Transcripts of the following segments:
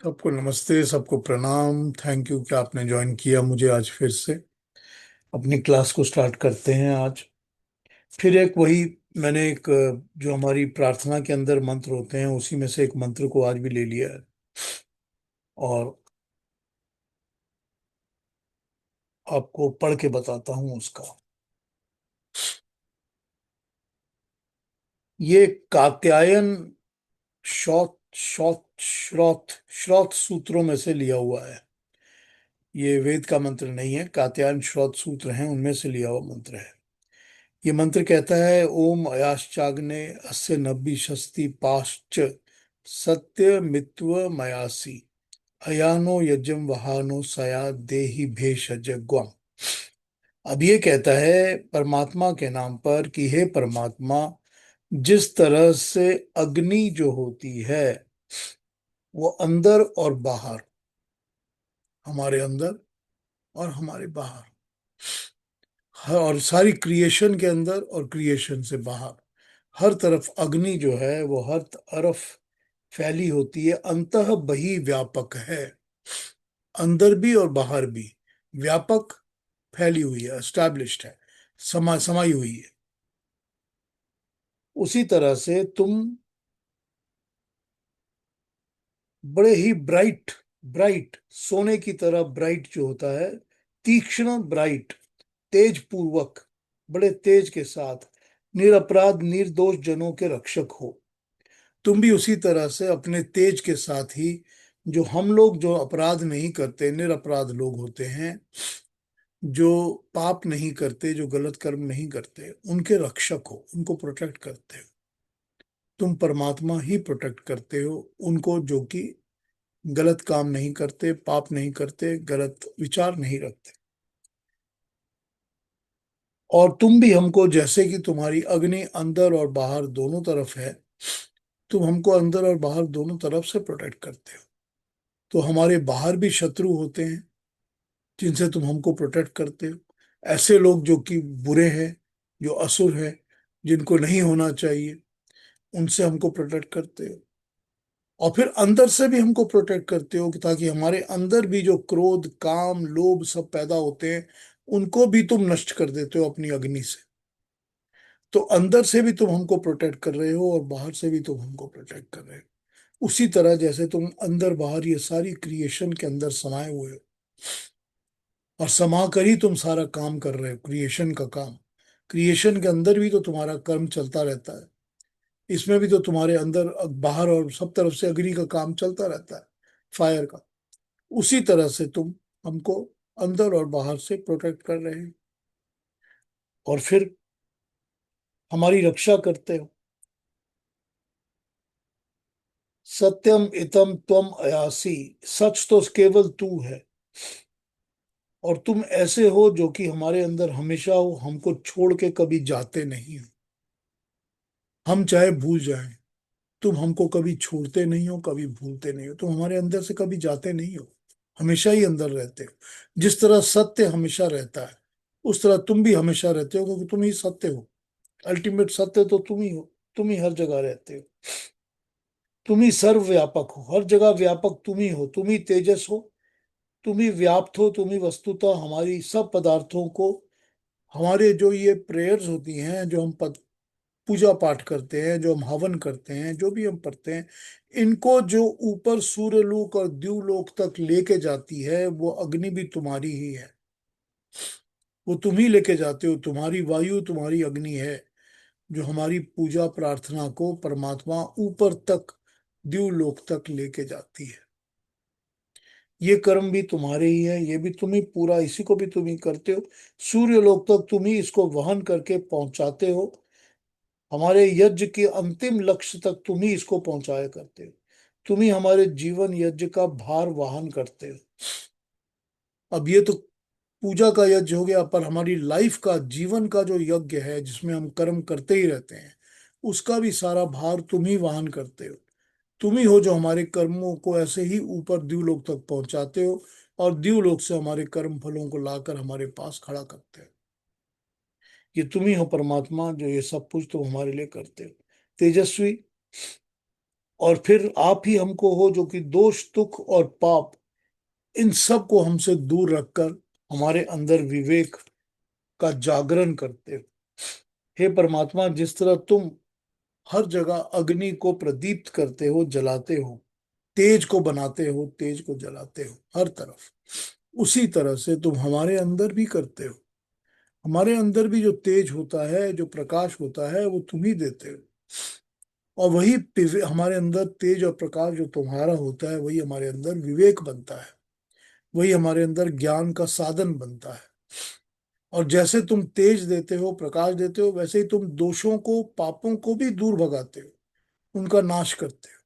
सबको नमस्ते, सबको प्रणाम। थैंक यू कि आपने ज्वाइन किया मुझे आज फिर से। अपनी क्लास को स्टार्ट करते हैं आज। फिर एक वही मैंने एक जो हमारी प्रार्थना के अंदर मंत्र होते हैं उसी में से एक मंत्र को आज भी ले लिया है। और आपको पढ़ के बताता हूँ उसका। ये कात्यायन श्रौत श्रौत श्रौत श्रौत सूत्रों में से लिया हुआ है। ये वेद का मंत्र नहीं है, कात्यायन श्रौत सूत्र हैं उनमें से लिया हुआ मंत्र है। ये मंत्र कहता है, ओम अयाश्चाग्ने अस्य नब्बी शस्ति पाश्च सत्य मित्व मयासी अयानो यजम वहानो सया देहि भेषज ग्वम। अब ये कहता है परमात्मा के नाम पर कि हे परमात्मा, जिस तरह से अग्नि जो होती है वो अंदर और बाहर, हमारे अंदर और हमारे बाहर, और सारी क्रिएशन के अंदर और क्रिएशन से बाहर हर तरफ अग्नि जो है वो हर तरफ फैली होती है, अंतः बही व्यापक है। अंदर भी और बाहर भी व्यापक फैली हुई है, एस्टैब्लिश्ड है, समाई हुई है। उसी तरह से तुम बड़े ही ब्राइट, ब्राइट सोने की तरह ब्राइट जो होता है, तीक्ष्ण ब्राइट, तेज पूर्वक, बड़े तेज के साथ निरपराध निर्दोष जनों के रक्षक हो। तुम भी उसी तरह से अपने तेज के साथ ही, जो हम लोग जो अपराध नहीं करते, निरपराध लोग होते हैं, जो पाप नहीं करते, जो गलत कर्म नहीं करते, उनके रक्षक हो, उनको प्रोटेक्ट करते हो। तुम परमात्मा ही प्रोटेक्ट करते हो उनको, जो कि गलत काम नहीं करते, पाप नहीं करते, गलत विचार नहीं रखते। और तुम भी हमको, जैसे कि तुम्हारी अग्नि अंदर और बाहर दोनों तरफ है, तुम हमको अंदर और बाहर दोनों तरफ से प्रोटेक्ट करते हो। तो हमारे बाहर भी शत्रु होते हैं जिनसे तुम हमको प्रोटेक्ट करते हो। ऐसे लोग जो कि बुरे हैं, जो असुर है, जिनको नहीं होना चाहिए, उनसे हमको प्रोटेक्ट करते हो। और फिर अंदर से भी हमको प्रोटेक्ट करते हो कि ताकि हमारे अंदर भी जो क्रोध, काम, लोभ सब पैदा होते हैं, उनको भी तुम नष्ट कर देते हो अपनी अग्नि से। तो अंदर से भी तुम हमको प्रोटेक्ट कर रहे हो और बाहर से भी तुम हमको प्रोटेक्ट कर रहे हो। उसी तरह जैसे तुम अंदर बाहर ये सारी क्रिएशन के अंदर समाये हुए हो, और समा कर ही तुम सारा काम कर रहे हो, क्रिएशन का काम। क्रिएशन के अंदर भी तो तुम्हारा कर्म चलता रहता है, इसमें भी तो तुम्हारे अंदर बाहर और सब तरफ से अग्नि का काम चलता रहता है, फायर का। उसी तरह से तुम हमको अंदर और बाहर से प्रोटेक्ट कर रहे हैं और फिर हमारी रक्षा करते हो। सत्यम इतम त्वम अयासी, सच तो केवल तू है। और तुम ऐसे हो जो कि हमारे अंदर हमेशा हो, हमको छोड़ के कभी जाते नहीं हो। हम चाहे भूल जाएं, तुम हमको कभी छोड़ते नहीं हो, कभी भूलते नहीं हो, तुम हमारे अंदर से कभी जाते नहीं हो, हमेशा ही अंदर रहते हो। जिस तरह सत्य हमेशा रहता है, उस तरह तुम भी हमेशा रहते हो, क्योंकि तुम ही सत्य हो। अल्टीमेट सत्य तो तुम ही हो। तुम ही हर जगह रहते हो। तुम ही सर्वव्यापक हो, हर जगह व्यापक तुम ही हो। तुम ही तेजस हो, तुम ही व्याप्त हो। तुम ही वस्तुतः हमारी सब पदार्थों को, हमारे जो ये प्रेयर्स होती हैं, जो हम पूजा पाठ करते हैं, जो हम हवन करते हैं, जो भी हम पढ़ते हैं, इनको जो ऊपर सूर्यलोक और द्युलोक तक लेके जाती है, वो अग्नि भी तुम्हारी ही है। वो तुम ही लेके जाते हो, तुम्हारी वायु, तुम्हारी अग्नि है जो हमारी पूजा प्रार्थना को परमात्मा ऊपर तक, द्युलोक तक लेके जाती है। ये कर्म भी तुम्हारे ही है, ये भी तुम ही पूरा, इसी को भी तुम ही करते हो। सूर्यलोक तक तुम ही इसको वहन करके पहुंचाते हो। हमारे यज्ञ के अंतिम लक्ष्य तक तुम ही इसको पहुंचाया करते हो। तुम ही हमारे जीवन यज्ञ का भार वाहन करते हो। अब ये तो पूजा का यज्ञ हो गया, पर हमारी लाइफ का, जीवन का जो यज्ञ है जिसमें हम कर्म करते ही रहते हैं, उसका भी सारा भार तुम ही वहन करते हो। तुम ही हो जो हमारे कर्मों को ऐसे ही ऊपर द्युलोक तक पहुंचाते हो, और द्युलोक से हमारे कर्म फलों को लाकर हमारे पास खड़ा करते हो। ये तुम ही हो परमात्मा, जो ये सब कुछ तुम हमारे लिए करते हो। तेजस्वी और फिर आप ही हमको हो जो कि दोष दुख और पाप इन सब को हमसे दूर रखकर हमारे अंदर विवेक का जागरण करते हो। हे परमात्मा, जिस तरह तुम हर जगह अग्नि को प्रदीप्त करते हो, जलाते हो, तेज को बनाते हो, तेज को जलाते हो हर तरफ, उसी तरह से तुम हमारे अंदर भी करते हो। हमारे अंदर भी जो तेज होता है, जो प्रकाश होता है, वो तुम ही देते हो। और वही हमारे अंदर तेज और प्रकाश जो तुम्हारा होता है, वही हमारे अंदर विवेक बनता है, वही हमारे अंदर ज्ञान का साधन बनता है। और जैसे तुम तेज देते हो, प्रकाश देते हो, वैसे ही तुम दोषों को, पापों को भी दूर भगाते हो, उनका नाश करते हो।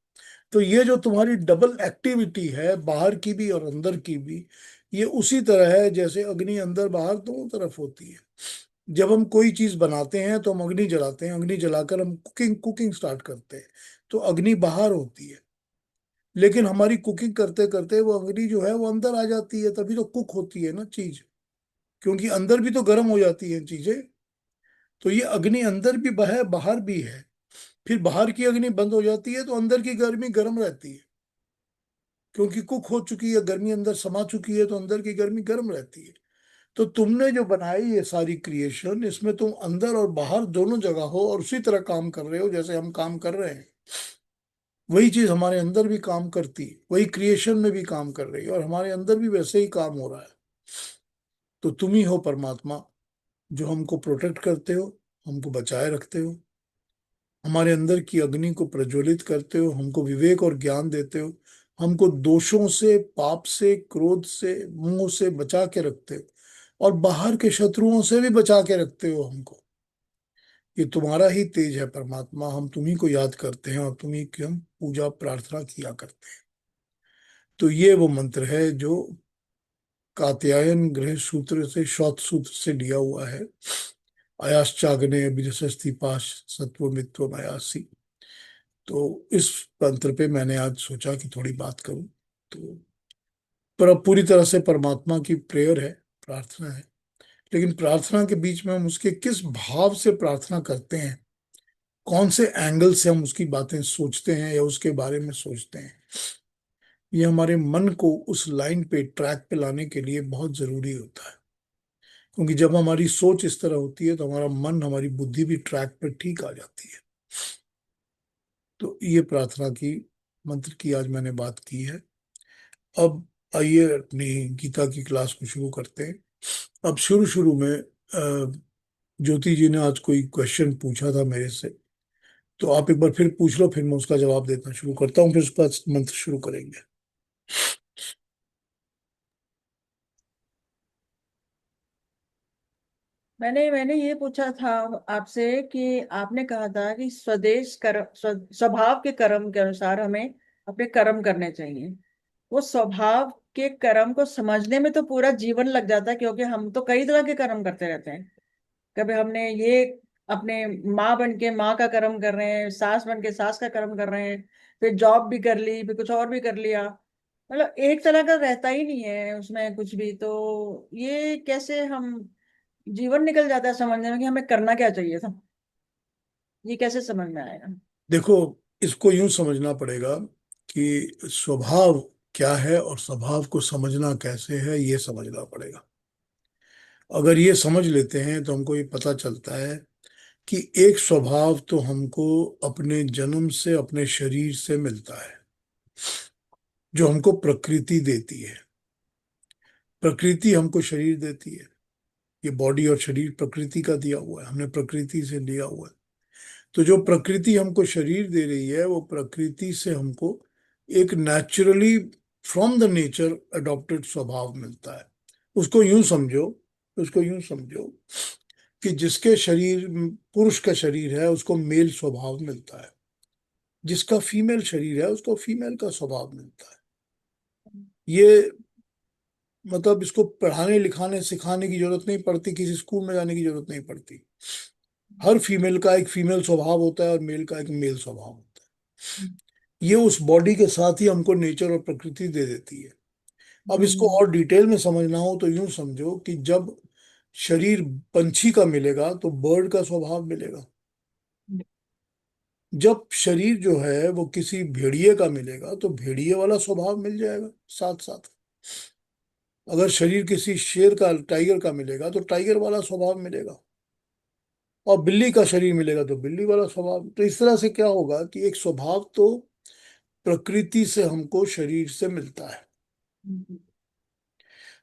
तो ये जो तुम्हारी डबल एक्टिविटी है, बाहर की भी और अंदर की भी, ये उसी तरह है जैसे अग्नि अंदर बाहर दोनों तरफ होती है। जब हम कोई चीज बनाते हैं तो हम अग्नि जलाते हैं, अग्नि जलाकर हम कुकिंग कुकिंग स्टार्ट करते हैं, तो अग्नि बाहर होती है। लेकिन हमारी कुकिंग करते करते वो अग्नि जो है वो अंदर आ जाती है, तभी तो कुक होती है ना चीज, क्योंकि अंदर भी तो गर्म हो जाती है चीजें। तो ये अग्नि अंदर भी है, बाहर भी है। फिर बाहर की अग्नि बंद हो जाती है तो अंदर की गर्मी गर्म रहती है, क्योंकि कुक हो चुकी है, गर्मी अंदर समा चुकी है, तो अंदर की गर्मी गर्म रहती है। तो तुमने जो बनाई ये सारी क्रिएशन, इसमें तुम अंदर और बाहर दोनों जगह हो और उसी तरह काम कर रहे हो जैसे हम काम कर रहे हैं। वही चीज हमारे अंदर भी काम करती है, वही क्रिएशन में भी काम कर रही है, और हमारे अंदर भी वैसे ही काम हो रहा है। तो तुम ही हो परमात्मा, जो हमको प्रोटेक्ट करते हो, हमको बचाए रखते हो, हमारे अंदर की अग्नि को प्रज्वलित करते हो, हमको विवेक और ज्ञान देते हो, हमको दोषों से, पाप से, क्रोध से, मोह से बचा के रखते हो, और बाहर के शत्रुओं से भी बचा के रखते हो हमको। ये तुम्हारा ही तेज है परमात्मा, हम तुम्ही को याद करते हैं और तुम्ही की हम पूजा प्रार्थना किया करते हैं। तो ये वो मंत्र है जो कात्यायन गृह सूत्र से, श्रौत सूत्र से लिया हुआ है। अयाश्चाग्ने विदशस्ति पाश सत्वमित्व अयासी। तो इस मंत्र पे मैंने आज सोचा कि थोड़ी बात करूं। तो पर अब पूरी तरह से परमात्मा की प्रेयर है, प्रार्थना है। लेकिन प्रार्थना के बीच में हम उसके किस भाव से प्रार्थना करते हैं, कौन से एंगल से हम उसकी बातें सोचते हैं या उसके बारे में सोचते हैं, ये हमारे मन को उस लाइन पे, ट्रैक पे लाने के लिए बहुत जरूरी होता है। क्योंकि जब हमारी सोच इस तरह होती है तो हमारा मन, हमारी बुद्धि भी ट्रैक पे ठीक आ जाती है। तो ये प्रार्थना की मंत्र की आज मैंने बात की है। अब आइए अपनी गीता की क्लास को शुरू करते हैं। अब शुरू शुरू में ज्योति जी ने आज कोई क्वेश्चन पूछा था मेरे से, तो आप एक बार फिर पूछ लो, फिर मैं उसका जवाब देना शुरू करता हूँ, फिर उसके बाद मंत्र शुरू करेंगे। मैंने ये पूछा था आपसे कि आपने कहा था कि स्वदेश कर्म स्वभाव के कर्म के अनुसार हमें अपने कर्म करने चाहिए। वो स्वभाव के कर्म को समझने में तो पूरा जीवन लग जाता है, क्योंकि हम तो कई तरह के कर्म करते रहते हैं। कभी हमने ये अपने माँ बन के माँ का कर्म कर रहे हैं, सास बन के सास का कर्म कर रहे हैं, फिर जॉब भी कर ली, फिर कुछ और भी कर लिया। मतलब एक तरह का रहता ही नहीं है उसमें कुछ भी। तो ये कैसे हम, जीवन निकल जाता है समझने में कि हमें करना क्या चाहिए था। ये कैसे समझ में आएगा। देखो, इसको यूं समझना पड़ेगा कि स्वभाव क्या है और स्वभाव को समझना कैसे है, ये समझना पड़ेगा। अगर ये समझ लेते हैं तो हमको ये पता चलता है कि एक स्वभाव तो हमको अपने जन्म से, अपने शरीर से मिलता है, जो हमको प्रकृति देती है। प्रकृति हमको शरीर देती है। ये बॉडी और शरीर प्रकृति का दिया हुआ है, हमने प्रकृति से लिया हुआ है। तो जो प्रकृति हमको शरीर दे रही है, वो प्रकृति से हमको एक naturally, from the nature adopted स्वभाव मिलता है। उसको यूं समझो, उसको यूं समझो कि जिसके शरीर, पुरुष का शरीर है, उसको मेल स्वभाव मिलता है। जिसका फीमेल शरीर है, उसको फीमेल का स्वभाव मिलता है। ये मतलब इसको पढ़ाने लिखाने सिखाने की जरूरत नहीं पड़ती, किसी स्कूल में जाने की जरूरत नहीं पड़ती। हर फीमेल का एक फीमेल स्वभाव होता है और मेल का एक मेल स्वभाव होता है। ये उस बॉडी के साथ ही हमको नेचर और प्रकृति दे देती है। अब इसको हम्म। और डिटेल में समझना हो तो यूं समझो कि जब शरीर पंछी का मिलेगा तो बर्ड का स्वभाव मिलेगा। जब शरीर जो है वो किसी भेड़िए का मिलेगा तो भेड़िए वाला स्वभाव मिल जाएगा साथ साथ। अगर शरीर किसी शेर का, टाइगर का मिलेगा तो टाइगर वाला स्वभाव मिलेगा। और बिल्ली का शरीर मिलेगा तो बिल्ली वाला स्वभाव। तो इस तरह से क्या होगा कि एक स्वभाव तो प्रकृति से हमको शरीर से मिलता है। हम्म।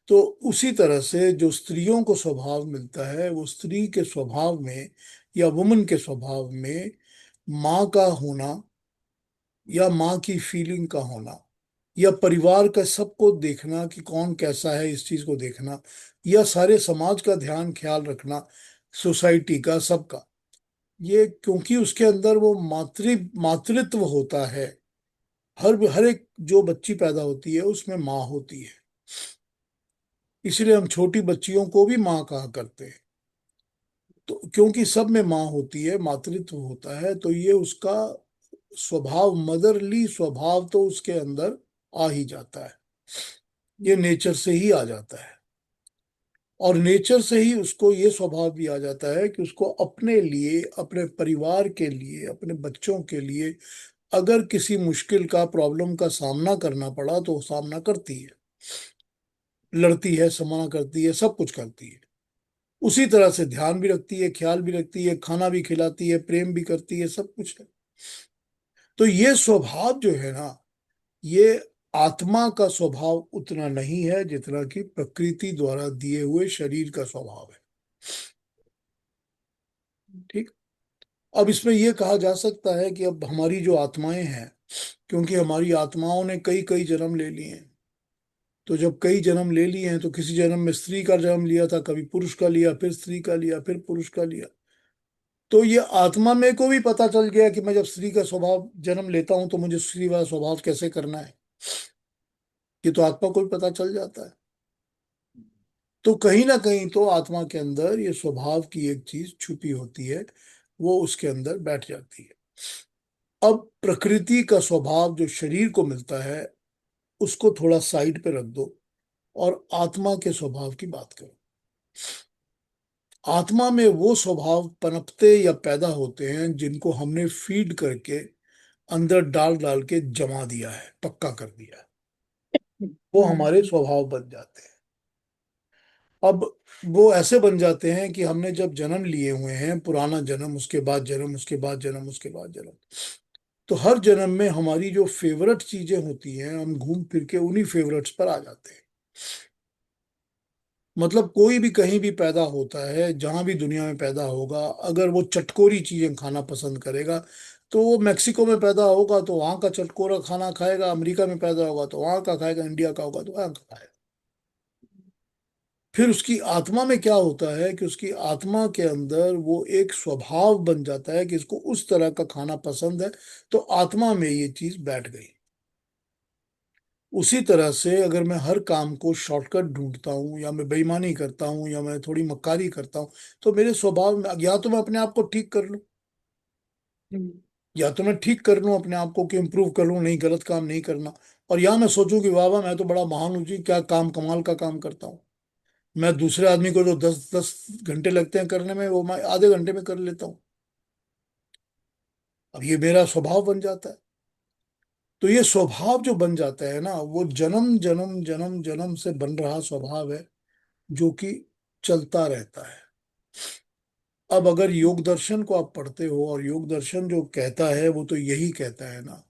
तो उसी तरह से जो स्त्रियों को स्वभाव मिलता है, वो स्त्री के स्वभाव में या वुमन के स्वभाव में माँ का होना, या माँ की फीलिंग का होना, या परिवार का सबको देखना कि कौन कैसा है, इस चीज को देखना, या सारे समाज का ध्यान ख्याल रखना, सोसाइटी का, सबका। ये क्योंकि उसके अंदर वो मातृत्व होता है। हर एक जो बच्ची पैदा होती है उसमें माँ होती है। इसलिए हम छोटी बच्चियों को भी माँ कहा करते हैं। तो क्योंकि सब में माँ होती है, मातृत्व होता है, तो ये उसका स्वभाव, मदरली स्वभाव तो उसके अंदर आ ही जाता है। ये नेचर से ही आ जाता है। और नेचर से ही उसको ये स्वभाव भी आ जाता है कि उसको अपने लिए, अपने परिवार के लिए, अपने बच्चों के लिए अगर किसी मुश्किल का, प्रॉब्लम का सामना करना पड़ा तो वो सामना करती है, लड़ती है, सामना करती है, सब कुछ करती है। उसी तरह से ध्यान भी रखती है, ख्याल भी रखती है, खाना भी खिलाती है, प्रेम भी करती है, सब कुछ है। तो ये स्वभाव जो है ना, ये आत्मा का स्वभाव उतना नहीं है जितना कि प्रकृति द्वारा दिए हुए शरीर का स्वभाव है। ठीक। अब इसमें यह कहा जा सकता है कि अब हमारी जो आत्माएं हैं, क्योंकि हमारी आत्माओं ने कई कई जन्म ले लिए हैं, तो जब कई जन्म ले लिए हैं तो किसी जन्म में स्त्री का जन्म लिया था, कभी पुरुष का लिया, फिर स्त्री का लिया, फिर पुरुष का लिया। तो ये आत्मा में को भी पता चल गया कि मैं जब स्त्री का स्वभाव जन्म लेता हूं तो मुझे स्त्री वाला स्वभाव कैसे करना है। ये तो आत्मा को भी पता चल जाता है। तो कहीं ना कहीं तो आत्मा के अंदर ये स्वभाव की एक चीज छुपी होती है, वो उसके अंदर बैठ जाती है। अब प्रकृति का स्वभाव जो शरीर को मिलता है, उसको थोड़ा साइड पे रख दो और आत्मा के स्वभाव की बात करो। आत्मा में वो स्वभाव पनपते या पैदा होते हैं जिनको हमने फीड करके, अंदर डाल डाल के जमा दिया है, पक्का कर दिया है। वो हम्म। हमारे स्वभाव बन जाते हैं। अब वो ऐसे बन जाते हैं कि हमने जब जन्म लिए हुए हैं, पुराना जन्म, उसके बाद जन्म, उसके बाद जन्म, उसके बाद जन्म, तो हर जन्म में हमारी जो फेवरेट चीजें होती हैं, हम घूम फिर के उन्हीं फेवरेट्स पर आ जाते हैं। मतलब कोई भी कहीं भी पैदा होता है, जहां भी दुनिया में पैदा होगा, अगर वो चटकोरी चीजें खाना पसंद करेगा तो वो मेक्सिको में पैदा होगा तो वहां का चटकोरा खाना खाएगा, अमेरिका में पैदा होगा तो वहां का खाएगा, इंडिया का होगा तो वहां का खाएगा। फिर उसकी आत्मा में क्या होता है कि उसकी आत्मा के अंदर वो एक स्वभाव बन जाता है कि इसको उस तरह का खाना पसंद है, तो आत्मा में ये चीज बैठ गई। उसी तरह से अगर मैं हर काम को शॉर्टकट ढूंढता हूँ, या मैं बेईमानी करता हूँ, या मैं थोड़ी मक्कारी करता हूँ, तो मेरे स्वभाव में, या तो मैं अपने आप को ठीक कर लूँ, हम्म। या तो मैं ठीक कर लूँ अपने आप को कि इम्प्रूव कर लूँ, नहीं गलत काम नहीं करना। और या मैं सोचूं कि वाह वाह, मैं तो बड़ा महान हूँ जी, क्या काम, कमाल का काम करता हूँ। मैं दूसरे आदमी को जो 10-10 घंटे लगते हैं करने में, वो मैं आधे घंटे में कर लेता हूँ। अब ये मेरा स्वभाव बन जाता है। तो ये स्वभाव जो बन जाता है ना, वो जन्म जन्म जन्म जन्म से बन रहा स्वभाव है, जो कि चलता रहता है। अब अगर योग दर्शन को आप पढ़ते हो, और योग दर्शन जो कहता है वो तो यही कहता है ना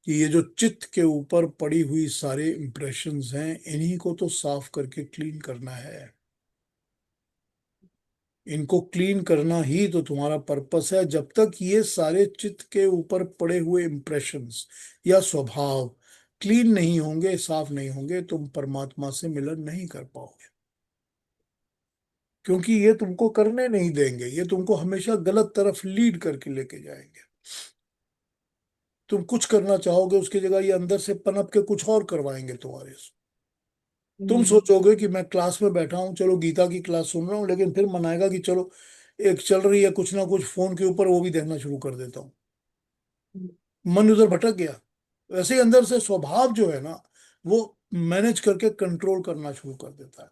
कि ये जो चित्त के ऊपर पड़ी हुई सारे इंप्रेशंस हैं, इन्हीं को तो साफ करके क्लीन करना है। इनको क्लीन करना ही तो तुम्हारा पर्पस है। जब तक ये सारे चित्त के ऊपर पड़े हुए इंप्रेशंस या स्वभाव क्लीन नहीं होंगे, साफ नहीं होंगे, तुम परमात्मा से मिलन नहीं कर पाओगे। क्योंकि ये तुमको करने नहीं देंगे, ये तुमको हमेशा गलत तरफ लीड करके लेके जाएंगे। तुम कुछ करना चाहोगे, उसकी जगह ये अंदर से पनप के कुछ और करवाएंगे तुम्हारे से। तुम हम्म। सोचोगे कि मैं क्लास में बैठा हूँ, चलो गीता की क्लास सुन रहा हूँ, लेकिन फिर मन आएगा कि चलो एक चल रही है कुछ ना कुछ फोन के ऊपर, वो भी देखना शुरू कर देता हूँ। मन उधर भटक गया। वैसे ही अंदर से स्वभाव जो है ना, वो मैनेज करके कंट्रोल करना शुरू कर देता है।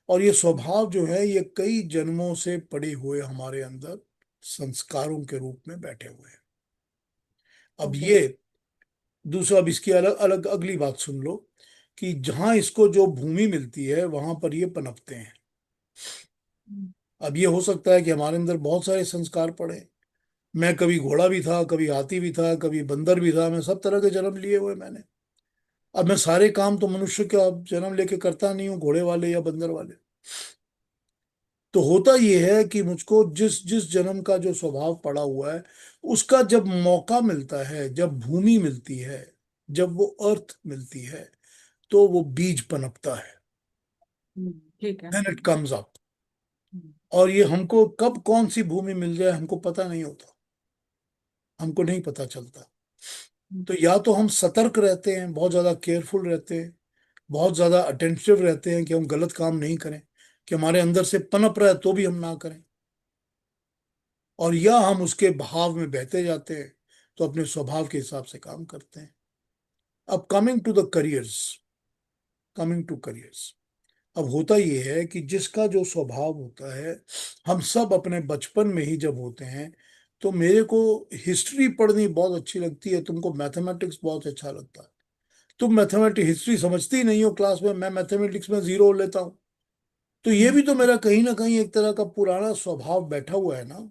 और ये स्वभाव जो है, ये कई जन्मों से पड़े हुए हमारे अंदर संस्कारों के रूप में बैठे हुए हैं। अब ओके। ये दूसरा, अब इसकी अलग अलग अगली बात सुन लो, कि जहां इसको जो भूमि मिलती है वहां पर ये पनपते हैं। अब ये हो सकता है कि हमारे अंदर बहुत सारे संस्कार पड़े। मैं कभी घोड़ा भी था, कभी हाथी भी था, कभी बंदर भी था, मैं सब तरह के जन्म लिए हुए मैंने। अब मैं सारे काम तो मनुष्य का जन्म लेके करता नहीं हूँ, घोड़े वाले या बंदर वाले। तो होता यह है कि मुझको जिस जिस जन्म का जो स्वभाव पड़ा हुआ है, उसका जब मौका मिलता है, जब भूमि मिलती है, जब वो अर्थ मिलती है, तो वो बीज पनपता है। ठीक है। Then it comes up. और ये हमको कब कौन सी भूमि मिल जाए हमको पता नहीं होता, हमको नहीं पता चलता। तो या तो हम सतर्क रहते हैं, बहुत ज्यादा केयरफुल रहते हैं, बहुत ज्यादा अटेंटिव रहते हैं कि हम गलत काम नहीं करें, कि हमारे अंदर से पनप रहा है तो भी हम ना करें, और या हम उसके बहाव में बहते जाते हैं, तो अपने स्वभाव के हिसाब से काम करते हैं। अब कमिंग टू करियर्स, अब होता यह है कि जिसका जो स्वभाव होता है, हम सब अपने बचपन में ही जब होते हैं, तो मेरे को हिस्ट्री पढ़नी बहुत अच्छी लगती है, तुमको मैथमेटिक्स बहुत अच्छा लगता है। तुम मैथमेटिक्स हिस्ट्री समझती ही नहीं हो क्लास में, मैं मैथमेटिक्स में जीरो लेता हूँ। तो ये भी तो मेरा कहीं ना कहीं एक तरह का पुराना स्वभाव बैठा हुआ है ना,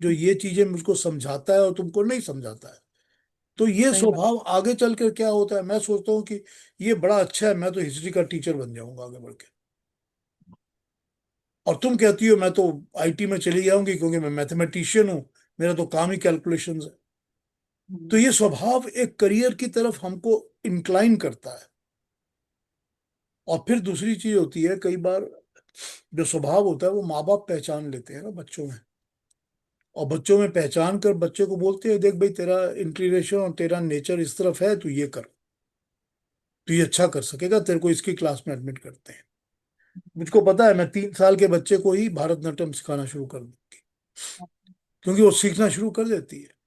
जो ये चीजें मुझको समझाता है और तुमको नहीं समझाता है। तो ये सही बात। स्वभाव आगे चल कर क्या होता है, मैं सोचता हूँ कि ये बड़ा अच्छा है, मैं तो हिस्ट्री का टीचर बन जाऊंगा आगे बढ़ के। और तुम कहती हो मैं तो आईटी में चली जाऊंगी क्योंकि मैं मैथमेटिशियन हूँ, मेरा तो काम ही कैलकुलेशंस है। तो ये स्वभाव एक करियर की तरफ हमको इंक्लाइन करता है। और फिर दूसरी चीज होती है, कई बार जो स्वभाव होता है वो माँ बाप पहचान लेते हैं ना बच्चों में, और बच्चों में पहचान कर बच्चे को बोलते हैं, देख भाई तेरा इंक्लिनेशन और तेरा नेचर इस तरफ है, तू ये कर, तू ये अच्छा कर सकेगा, तेरे को इसकी क्लास में एडमिट करते हैं। मुझको पता है, मैं 3 साल के बच्चे को ही भारतनाट्यम सिखाना शुरू कर दूंगी, क्योंकि वो सीखना शुरू कर देती है।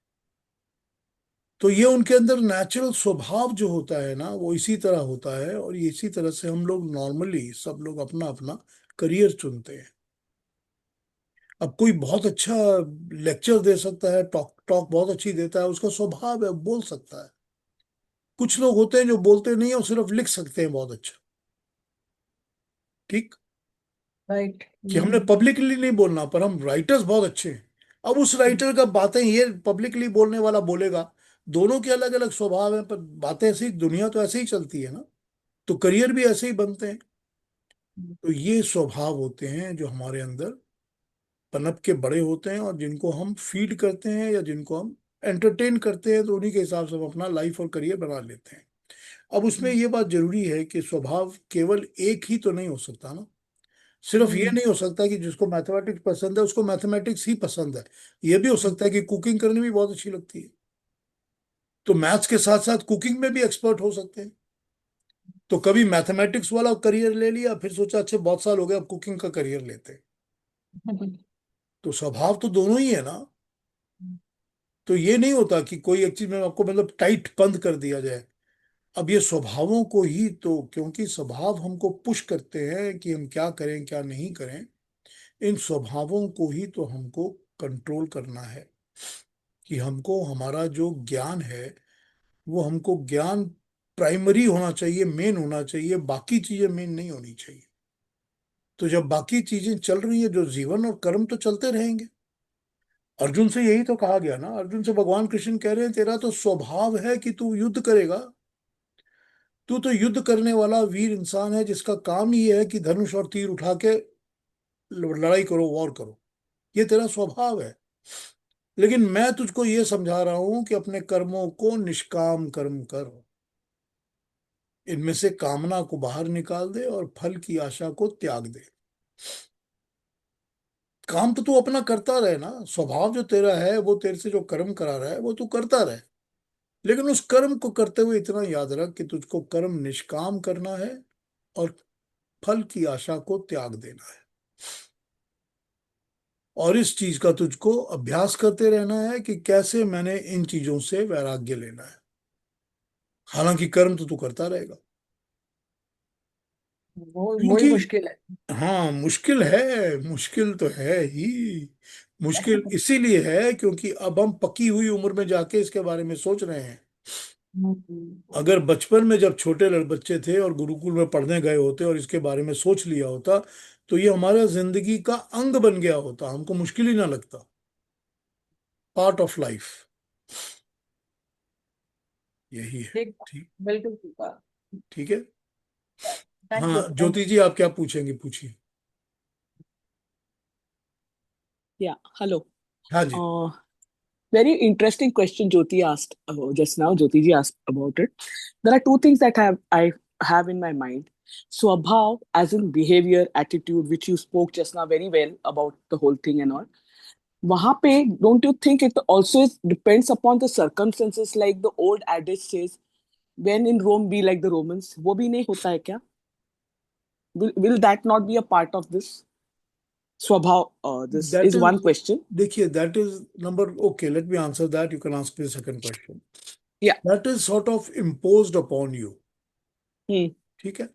तो ये उनके अंदर नेचुरल स्वभाव जो होता है ना, वो इसी तरह होता है, और ये इसी तरह से हम लोग नॉर्मली सब लोग अपना अपना करियर चुनते हैं। अब कोई बहुत अच्छा लेक्चर दे सकता है, टॉक टॉक बहुत अच्छी देता है, उसका स्वभाव है, बोल सकता है। कुछ लोग होते हैं जो बोलते नहीं है, वो सिर्फ लिख सकते हैं बहुत अच्छा। ठीक, राइट। कि हमने पब्लिकली नहीं बोलना, पर हम राइटर्स बहुत अच्छे हैं। अब उस राइटर का बातें ये पब्लिकली बोलने वाला बोलेगा, दोनों के अलग अलग स्वभाव हैं, पर बातें ऐसी, दुनिया तो ऐसे ही चलती है ना, तो करियर भी ऐसे ही बनते हैं। तो ये स्वभाव होते हैं जो हमारे अंदर पनप के बड़े होते हैं, और जिनको हम फीड करते हैं या जिनको हम एंटरटेन करते हैं, तो उन्हीं के हिसाब से हम अपना लाइफ और करियर बना लेते हैं। अब उसमें ये बात जरूरी है कि स्वभाव केवल एक ही तो नहीं हो सकता ना। सिर्फ ये नहीं हो सकता कि जिसको मैथमेटिक्स पसंद है उसको मैथमेटिक्स ही पसंद है। ये भी हो सकता है कि कुकिंग करनी भी बहुत अच्छी लगती है, तो मैथ्स के साथ साथ कुकिंग में भी एक्सपर्ट हो सकते हैं। तो कभी मैथमेटिक्स वाला करियर ले लिया, फिर सोचा अच्छे बहुत साल हो गए अब कुकिंग का करियर लेते हैं। तो स्वभाव तो दोनों ही है ना। तो ये नहीं होता कि कोई एक चीज में आपको मतलब टाइट बंद कर दिया जाए। अब ये स्वभावों को ही तो, क्योंकि स्वभाव हमको पुश करते हैं कि हम क्या करें क्या नहीं करें, इन स्वभावों को ही तो हमको कंट्रोल करना है। कि हमको हमारा जो ज्ञान है, वो हमको ज्ञान प्राइमरी होना चाहिए, मेन होना चाहिए, बाकी चीजें मेन नहीं होनी चाहिए। तो जब बाकी चीजें चल रही है, जो जीवन और कर्म तो चलते रहेंगे। अर्जुन से यही तो कहा गया ना, अर्जुन से भगवान कृष्ण कह रहे हैं तेरा तो स्वभाव है कि तू युद्ध करेगा, तू तो युद्ध करने वाला वीर इंसान है, जिसका काम ही है कि धनुष और तीर उठा के लड़ाई करो, वॉर करो। ये तेरा स्वभाव है। लेकिन मैं तुझको ये समझा रहा हूं कि अपने कर्मों को निष्काम कर्म कर, इनमें से कामना को बाहर निकाल दे और फल की आशा को त्याग दे। काम तो तू अपना करता रहे ना, स्वभाव जो तेरा है, वो तेरे से जो कर्म करा रहा है वो तू करता रहे। लेकिन उस कर्म को करते हुए इतना याद रख कि तुझको कर्म निष्काम करना है, और फल की आशा को त्याग देना है। और इस चीज का तुझको अभ्यास करते रहना है कि कैसे मैंने इन चीजों से वैराग्य लेना है। हालांकि कर्म तो तू करता रहेगा। वो वही क्योंकि मुश्किल है। हाँ, मुश्किल है, मुश्किल तो है ही। मुश्किल इसीलिए है क्योंकि अब हम पकी हुई उम्र में जाके इसके बारे में सोच रहे हैं। हम्म। अगर बचपन में जब छोटे बच्चे थे और गुरुकुल में पढ़ने गए होते और इसके बारे में सोच लिया होता, तो ये हमारा जिंदगी का अंग बन गया होता, हमको मुश्किल ही ना लगता। पार्ट ऑफ लाइफ यही है। ठीक। ठीक। बिल्कुल ठीक बात। ठीक है। थैंक यू, हाँ थैंक ज्योति जी, आप क्या पूछेंगे, पूछिए। Yeah, hello. हाँ जी। Uh, Very interesting question Jyoti asked about just now. Jyoti ji asked about it. There are two things that I have in my mind. Swabhav, as in behavior, attitude, which you spoke just now very well about the whole thing and all. वहां पे, don't you think it also depends upon the circumstances, like the old adage says, when in Rome be like the Romans. वो भी नहीं होता है क्या? Will that not be a part of this swabhav? This that is is one question. देखिए, that is number, okay, let me answer that, you can ask the second question. Yeah. That is sort of imposed upon you. Hmm. ठीक है।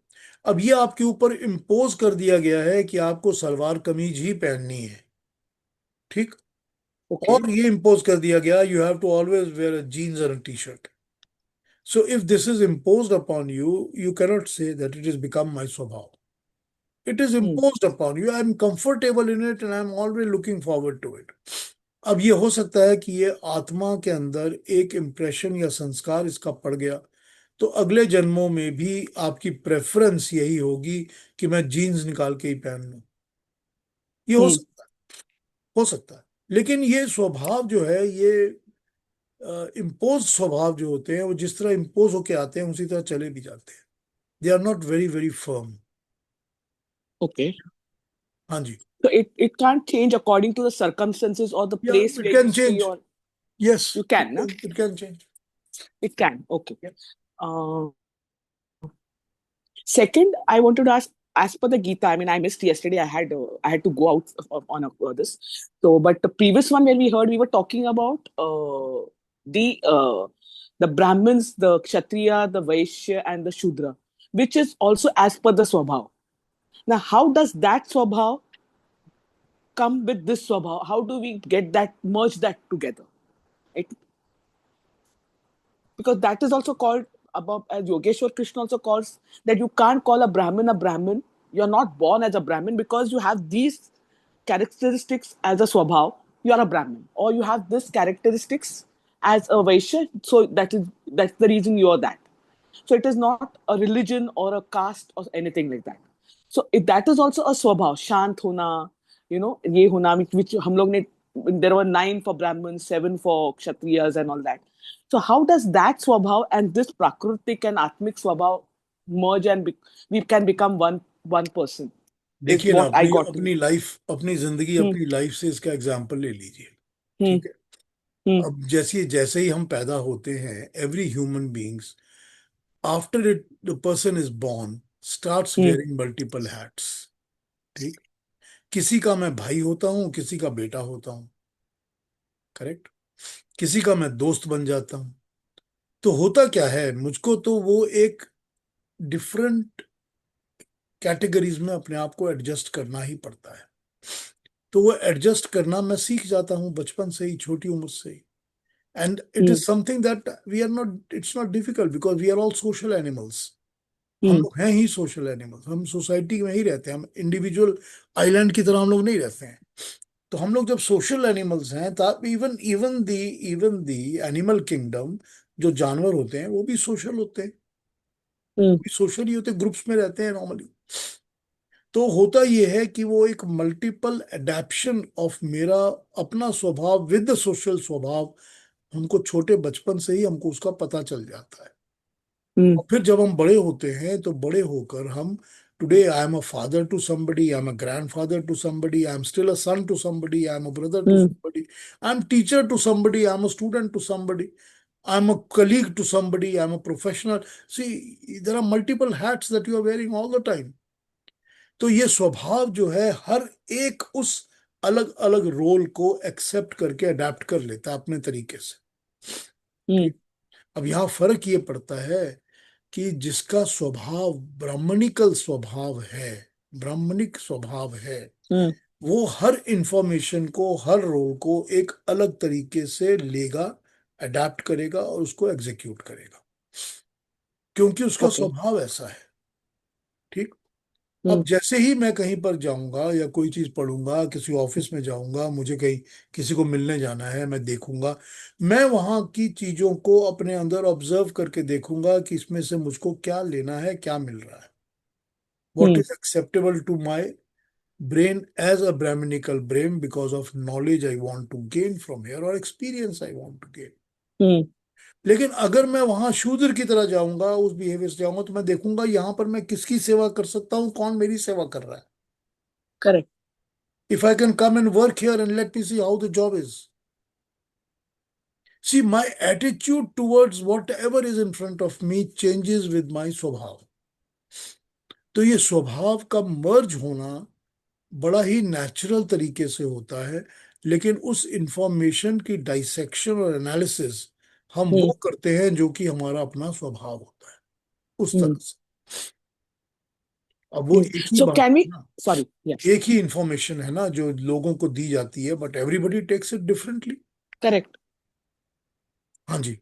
अब ये आपके ऊपर impose कर दिया गया है कि आपको सलवार कमीज ही पहननी है। ठीक। Okay. और ये इम्पोज कर दिया गया, you have to always wear a jeans और T shirt. So if this is imposed upon you, you cannot say that it is become my स्वभाव। It is Hmm. Imposed upon you, I am comfortable in it and I am always looking forward to it. अब ये हो सकता है कि ये आत्मा के अंदर एक इम्प्रेशन या संस्कार इसका पड़ गया, तो अगले जन्मों में भी आपकी प्रेफरेंस यही होगी कि मैं जीन्स निकाल के ही पहन लूं। ये Hmm. हो सकता है। लेकिन ये स्वभाव जो है, ये इम्पोज स्वभाव जो होते हैं, वो जिस तरह इम्पोज होके आते हैं उसी तरह चले भी जाते हैं। They are not very very firm. Okay. हाँ जी। So it can't change according to the circumstances or the या place it where you can stay, change. or yes, you can, na? It can change. It can. Okay. Uh, Second, I wanted to ask, as per the Gita, I mean, I missed yesterday. I had to go out on this. So, but the previous one when we heard, we were talking about the uh, the Brahmins, the Kshatriya, the Vaishya, and the Shudra, which is also as per the Swabhav. Now, how does that Swabhav come with this Swabhav? How do we get that, merge that together? Right? Because that is also called above, as Yogeshwar Krishna also calls, that you can't call a Brahmin a Brahmin. You're not born as a Brahmin because you have these characteristics as a Swabhav, you are a Brahmin. Or you have this characteristics as a Vaishya, so that's the reason you are that. So it is not a religion or a caste or anything like that. So that is also a swabhav, shant hona, ye hona, which hum log ne, there were 9 for Brahmins, 7 for Kshatriyas and all that. So how does that swabhav and this prakritik and atmik swabhav merge and we can become one person, is देखिए ना, what I अपनी got to अपनी know. Life, अपनी जिंदगी, Hmm, अपनी life से इसका example ले लीजिए। hmm, ठीक है। hmm, अब जैसे जैसे ही हम पैदा होते हैं, every human beings, after it the person is born, starts hmm, wearing multiple hats. ठीक। किसी का मैं भाई होता हूँ, किसी का बेटा होता हूँ। करेक्ट। किसी का मैं दोस्त बन जाता हूँ। तो होता क्या है, मुझको तो वो एक डिफरेंट कैटेगरीज में अपने आप को एडजस्ट करना ही पड़ता है। तो वो एडजस्ट करना मैं सीख जाता हूँ बचपन से ही, छोटी उम्र से ही। And it is hmm, something that we are not, it's not difficult because we are all social animals. हम hmm, लोग हैं ही सोशल एनिमल्स, हम सोसाइटी में ही रहते हैं, हम इंडिविजुअल आइलैंड की तरह हम लोग नहीं रहते हैं। तो हम लोग जब सोशल एनिमल्स हैं, तब even even the animal kingdom, जो जानवर होते हैं वो भी सोशल होते हैं। hmm, भी सोशल ही होते हैं, ग्रुप्स में रहते हैं नॉर्मली। तो होता ये है कि वो एक मल्टीपल एडेप्शन ऑफ मेरा अपना स्वभाव विद सोशल स्वभाव, हमको छोटे बचपन से ही हमको उसका पता चल जाता है। hmm, और फिर जब हम बड़े होते हैं, तो बड़े होकर हम, today I am a father to somebody, I am a grandfather to somebody, I am still a son to somebody, I am a brother to hmm, somebody, I am teacher to somebody, I am a student to somebody, I am a colleague to somebody, I am a professional. See, there are multiple hats that you are wearing all the time. तो ये स्वभाव जो है, हर एक उस अलग अलग role को एक्सेप्ट करके अडेप्ट कर लेता है अपने तरीके से। hmm, ठीक। अब यहाँ फर्क ये पड़ता है कि जिसका स्वभाव ब्राह्मणिकल स्वभाव है, ब्राह्मणिक स्वभाव है, Hmm. वो हर इंफॉर्मेशन को, हर रोल को एक अलग तरीके से लेगा, अडेप्ट करेगा और उसको एग्जीक्यूट करेगा, क्योंकि उसका Okay. स्वभाव ऐसा है। ठीक। Hmm. अब जैसे ही मैं कहीं पर जाऊंगा या कोई चीज पढ़ूंगा, किसी ऑफिस में जाऊंगा, मुझे कहीं किसी को मिलने जाना है, मैं देखूंगा, मैं वहां की चीजों को अपने अंदर ऑब्जर्व करके देखूंगा कि इसमें से मुझको क्या लेना है, क्या मिल रहा है, what Hmm. is acceptable to my brain as a Brahminical brain because of knowledge I want to gain from here or experience I want to gain। Hmm. लेकिन अगर मैं वहां शूद्र की तरह जाऊंगा, उस बिहेवियर से जाऊंगा, तो मैं देखूंगा यहां पर मैं किसकी सेवा कर सकता हूँ, कौन मेरी सेवा कर रहा है। Correct. If I can come and work here and let me see how the job is. See, my attitude towards whatever is in front of me changes with my स्वभाव। तो ये स्वभाव का मर्ज होना बड़ा ही नेचुरल तरीके से होता है, लेकिन उस इंफॉर्मेशन की डाइसेक्शन और एनालिसिस हम Hmm. वो करते हैं जो कि हमारा अपना स्वभाव होता है, उस Hmm. तरह से। अब वो Hmm. एक ही So बात can है we? ना, Sorry. Yeah. एक ही इंफॉर्मेशन है ना जो लोगों को दी जाती है, but everybody takes it differently. Correct. हाँ जी।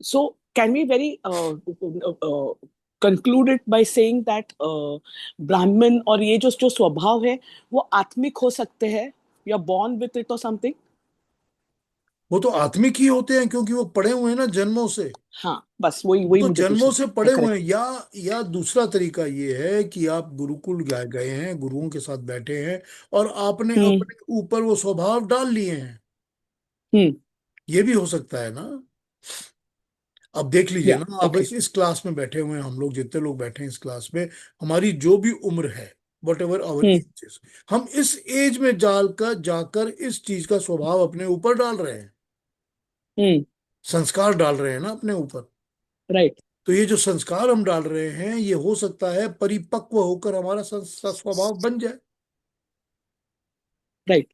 So can we very conclude it by saying that Brahmin और ये जो स्वभाव है वो आत्मिक हो सकते हैं, we are born with it or something? वो तो आत्मिक ही होते हैं, क्योंकि वो पढ़े हुए हैं ना जन्मों से। हाँ, बस वही वो वही तो मुझे जन्मों पूछना से है। पढ़े हुए करेक्ट। हैं, या दूसरा तरीका ये है कि आप गुरुकुल गए गए हैं, गुरुओं के साथ बैठे हैं और आपने हम्म। अपने ऊपर वो स्वभाव डाल लिए हैं। हम्म। ये भी हो सकता है ना। अब देख लीजिए या ना, अब ओके। इस क्लास में बैठे हुए हैं हम लोग, जितने लोग बैठे हैं इस क्लास में, हमारी जो भी उम्र है, whatever our hmm. Ages, हम इस एज में जाकर जाकर इस चीज का स्वभाव अपने ऊपर डाल रहे हैं, हम्म। संस्कार डाल रहे हैं ना अपने ऊपर। राइट। तो ये जो संस्कार हम डाल रहे हैं, ये हो सकता है परिपक्व होकर हमारा स्वभाव बन जाए। राइट।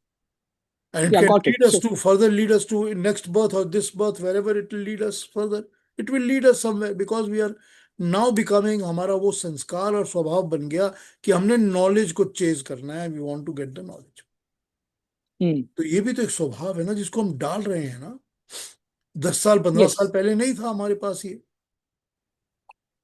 And it या can got it. lead us so to further, lead us to next birth or this birth, wherever it will lead us further, it will lead us somewhere, because we are now becoming, हमारा वो संस्कार और स्वभाव बन गया कि हमने knowledge को चेज करना है, we want to get the knowledge. Hmm. तो ये भी तो एक स्वभाव है ना जिसको हम डाल रहे हैं ना। 10 साल 15 साल यस। पहले नहीं था हमारे पास ये।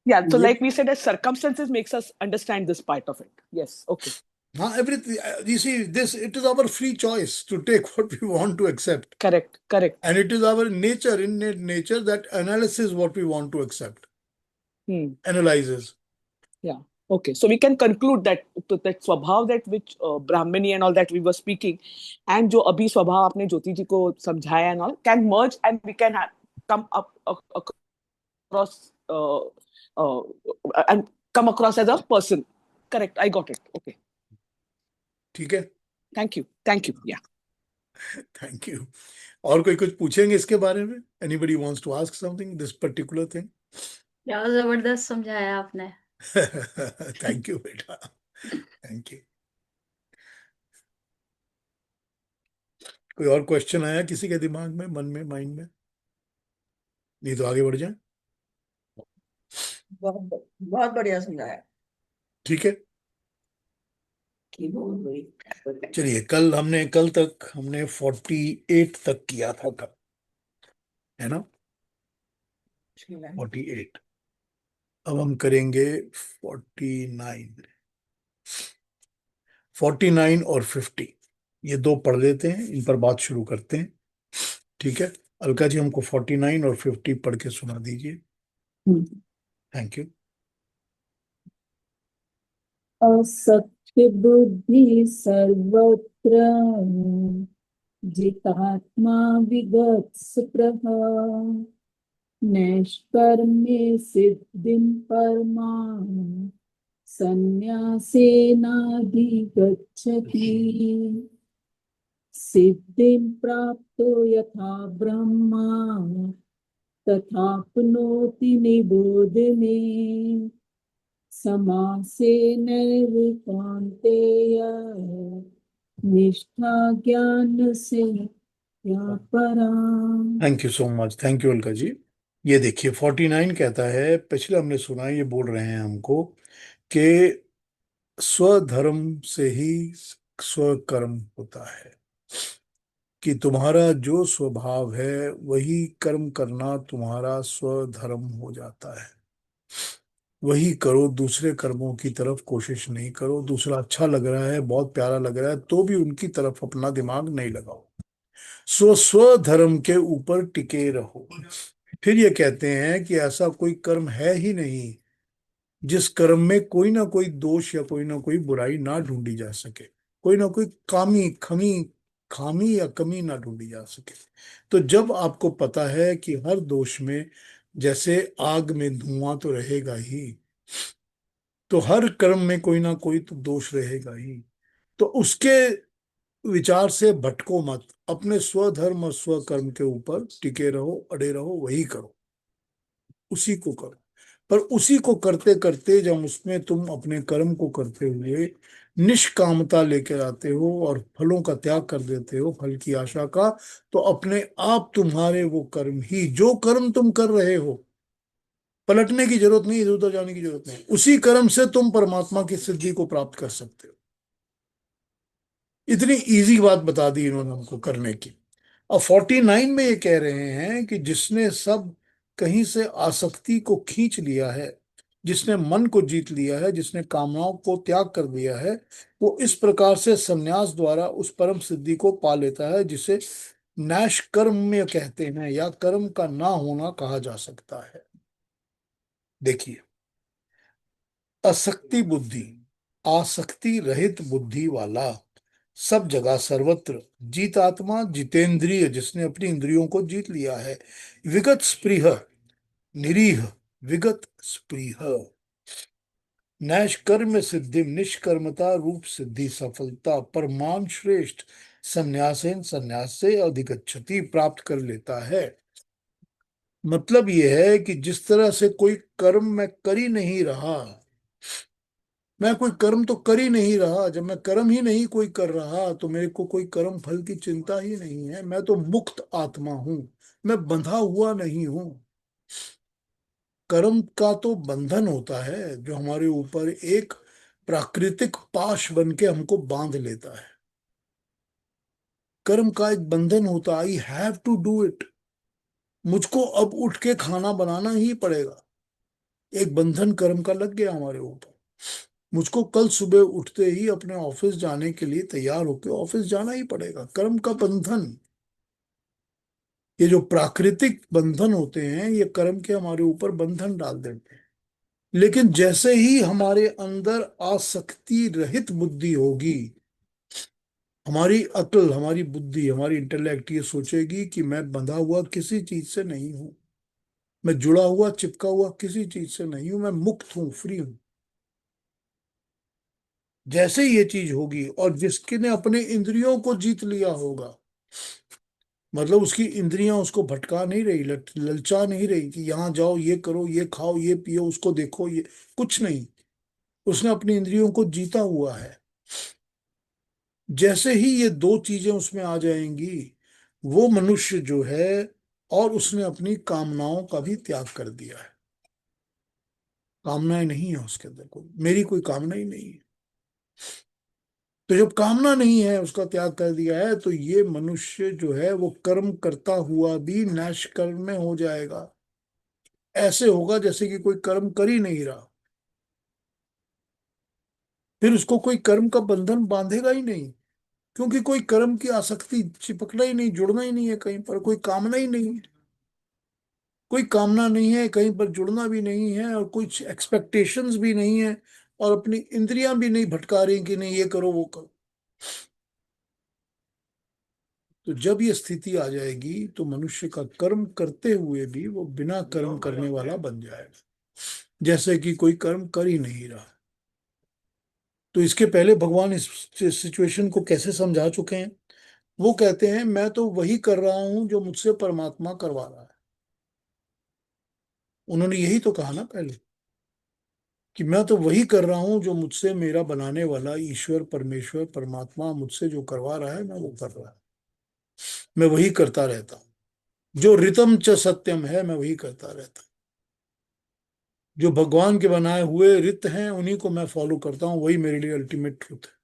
या so ये like we said, as circumstances makes us understand this part of it. Yes. Okay. हाँ, everything, you see this, it is our free choice to take what we want to accept, Correct. Correct. and it is our nature, innate nature, that analyzes what we want to accept, Hmm. analyzes। Yeah. Okay. So we can conclude that that स्वभाव that which Brahmini and all that we were speaking, and जो अभी स्वभाव आपने ज्योति जी को समझाया and all can merge and we can have, come up across uh, and come across as a person. Correct. I got it. Okay. ठीक है। Thank you. Thank you. Yeah. Thank you. और कोई कुछ पूछेंगे इसके बारे में? Anybody wants to ask something this particular thing? क्या जबरदस्त समझाया आपने। थैंक यू बेटा, थैंक यू। कोई और क्वेश्चन आया किसी के दिमाग में, मन में, माइंड में? नहीं तो आगे बढ़ जाए। बहुत बहुत बढ़िया समझाया। ठीक है, की बहुत बड़ी। चलिए, कल तक हमने 48 तक किया था, कल, है ना? 48। अब हम करेंगे 49। 49 और 50, ये दो पढ़ लेते हैं, इन पर बात शुरू करते हैं। ठीक है, अलका जी हमको 49 और 50 पढ़ के सुना दीजिए। Thank you. असत्य बुद्धि सर्वत्र जितात्मा विगत्स्पृह नैष्कर्म्ये सिद्धिं परमां संन्यासेनाधिगच्छति सिद्धिं प्राप्तो यथा ब्रह्मा तथाप्नोति निबोध मे समासेनैव कौन्तेय निष्ठा ज्ञान से या परा। Thank you so much, thank you Alka ji. ये देखिए 49 कहता है, पिछले हमने सुना, ये बोल रहे हैं हमको कि स्वधर्म से ही स्वकर्म होता है, कि तुम्हारा जो स्वभाव है वही कर्म करना तुम्हारा स्वधर्म हो जाता है। वही करो, दूसरे कर्मों की तरफ कोशिश नहीं करो। दूसरा अच्छा लग रहा है, बहुत प्यारा लग रहा है, तो भी उनकी तरफ अपना दिमाग नहीं लगाओ। स्वधर्म के ऊपर टिके रहो। फिर ये कहते हैं कि ऐसा कोई कर्म है ही नहीं जिस कर्म में कोई ना कोई दोष या कोई ना कोई बुराई ना ढूंढी जा सके, कोई ना कोई कामी खमी खामी या कमी ना ढूंढी जा सके। तो जब आपको पता है कि हर दोष में, जैसे आग में धुआं तो रहेगा ही, तो हर कर्म में कोई ना कोई तो दोष रहेगा ही, तो उसके विचार से भटको मत। अपने स्वधर्म और स्वकर्म के ऊपर टिके रहो, अड़े रहो, वही करो, उसी को करो। पर उसी को करते करते जब उसमें तुम अपने कर्म को करते हुए निष्कामता लेकर आते हो और फलों का त्याग कर देते हो, फल की आशा का, तो अपने आप तुम्हारे वो कर्म ही, जो कर्म तुम कर रहे हो, पलटने की जरूरत नहीं, इधर उधर जाने की जरूरत नहीं, उसी कर्म से तुम परमात्मा की सिद्धि को प्राप्त कर सकते हो। इतनी इजी बात बता दी इन्होंने हमको करने की। अब 49 में ये कह रहे हैं कि जिसने सब कहीं से आसक्ति को खींच लिया है, जिसने मन को जीत लिया है, जिसने कामनाओं को त्याग कर दिया है, वो इस प्रकार से संन्यास द्वारा उस परम सिद्धि को पा लेता है, जिसे नैश कर्म में कहते हैं, या कर्म का ना होना कहा जा सकता है। देखिए, असक्ति बुद्धि, आसक्ति रहित बुद्धि वाला, सब जगह सर्वत्र जीत आत्मा, जितेंद्रिय, जिसने अपनी इंद्रियों को जीत लिया है, विगत स्पृह, निरीह, विगत स्पृह, नैष्कर्म सिद्धि, निष्कर्मता रूप सिद्धि सफलता, परमान श्रेष्ठ संन्यासेन, संन्यास से अधिगच्छति, प्राप्त कर लेता है। मतलब यह है कि जिस तरह से कोई कर्म मैं कर ही नहीं रहा, मैं कोई कर्म तो कर ही नहीं रहा, जब मैं कर्म ही नहीं कोई कर रहा तो मेरे को कोई कर्म फल की चिंता ही नहीं है, मैं तो मुक्त आत्मा हूं, मैं बंधा हुआ नहीं हूं। कर्म का तो बंधन होता है जो हमारे ऊपर एक प्राकृतिक पाश बन के हमको बांध लेता है। कर्म का एक बंधन होता है, I have to do it, मुझको अब उठ के खाना बनाना ही पड़ेगा। एक बंधन कर्म का लग गया हमारे ऊपर। मुझको कल सुबह उठते ही अपने ऑफिस जाने के लिए तैयार होकर ऑफिस जाना ही पड़ेगा, कर्म का बंधन। ये जो प्राकृतिक बंधन होते हैं, ये कर्म के हमारे ऊपर बंधन डाल देते हैं। लेकिन जैसे ही हमारे अंदर आसक्ति रहित बुद्धि होगी, हमारी अक्ल, हमारी बुद्धि, हमारी इंटेलेक्ट ये सोचेगी कि मैं बंधा हुआ किसी चीज से नहीं हूं, मैं जुड़ा हुआ चिपका हुआ किसी चीज से नहीं हूं, मैं मुक्त हूं, फ्री हूं। जैसे ही ये चीज होगी, और जिसके ने अपने इंद्रियों को जीत लिया होगा, मतलब उसकी इंद्रियां उसको भटका नहीं रही, ललचा नहीं रही कि यहाँ जाओ, ये करो, ये खाओ, ये पियो, उसको देखो, ये कुछ नहीं, उसने अपनी इंद्रियों को जीता हुआ है। जैसे ही ये दो चीजें उसमें आ जाएंगी, वो मनुष्य जो है, और उसने अपनी कामनाओं का भी त्याग कर दिया है। कामनाएं नहीं है उसके अंदर, कोई मेरी कोई कामना ही नहीं है। तो जब कामना नहीं है, उसका त्याग कर दिया है, तो ये मनुष्य जो है वो कर्म करता हुआ भी नैष्कर्म में हो जाएगा। ऐसे होगा जैसे कि कोई कर्म कर ही नहीं रहा। फिर उसको कोई कर्म का बंधन बांधेगा ही नहीं, क्योंकि कोई कर्म की आसक्ति, चिपकना ही नहीं, जुड़ना ही नहीं है कहीं पर, कोई कामना ही नहीं है। कोई कामना नहीं है, कहीं पर जुड़ना भी नहीं है, और कुछ एक्सपेक्टेशंस भी नहीं है, और अपनी इंद्रियां भी नहीं भटका रही कि नहीं ये करो वो करो। तो जब ये स्थिति आ जाएगी, तो मनुष्य का कर्म करते हुए भी वो बिना कर्म करने वाला बन जाएगा, जैसे कि कोई कर्म कर ही नहीं रहा। तो इसके पहले भगवान इस सिचुएशन को कैसे समझा चुके हैं। वो कहते हैं, मैं तो वही कर रहा हूं जो मुझसे परमात्मा करवा रहा है। उन्होंने यही तो कहा ना पहले, कि मैं तो वही कर रहा हूं जो मुझसे मेरा बनाने वाला ईश्वर, परमेश्वर, परमात्मा मुझसे जो करवा रहा है, मैं वो कर रहा है, मैं वही करता रहता हूं। जो ऋतम च सत्यम है, मैं वही करता रहता हूं। जो भगवान के बनाए हुए रित हैं उन्हीं को मैं फॉलो करता हूं, वही मेरे लिए अल्टीमेट ट्रूथ है।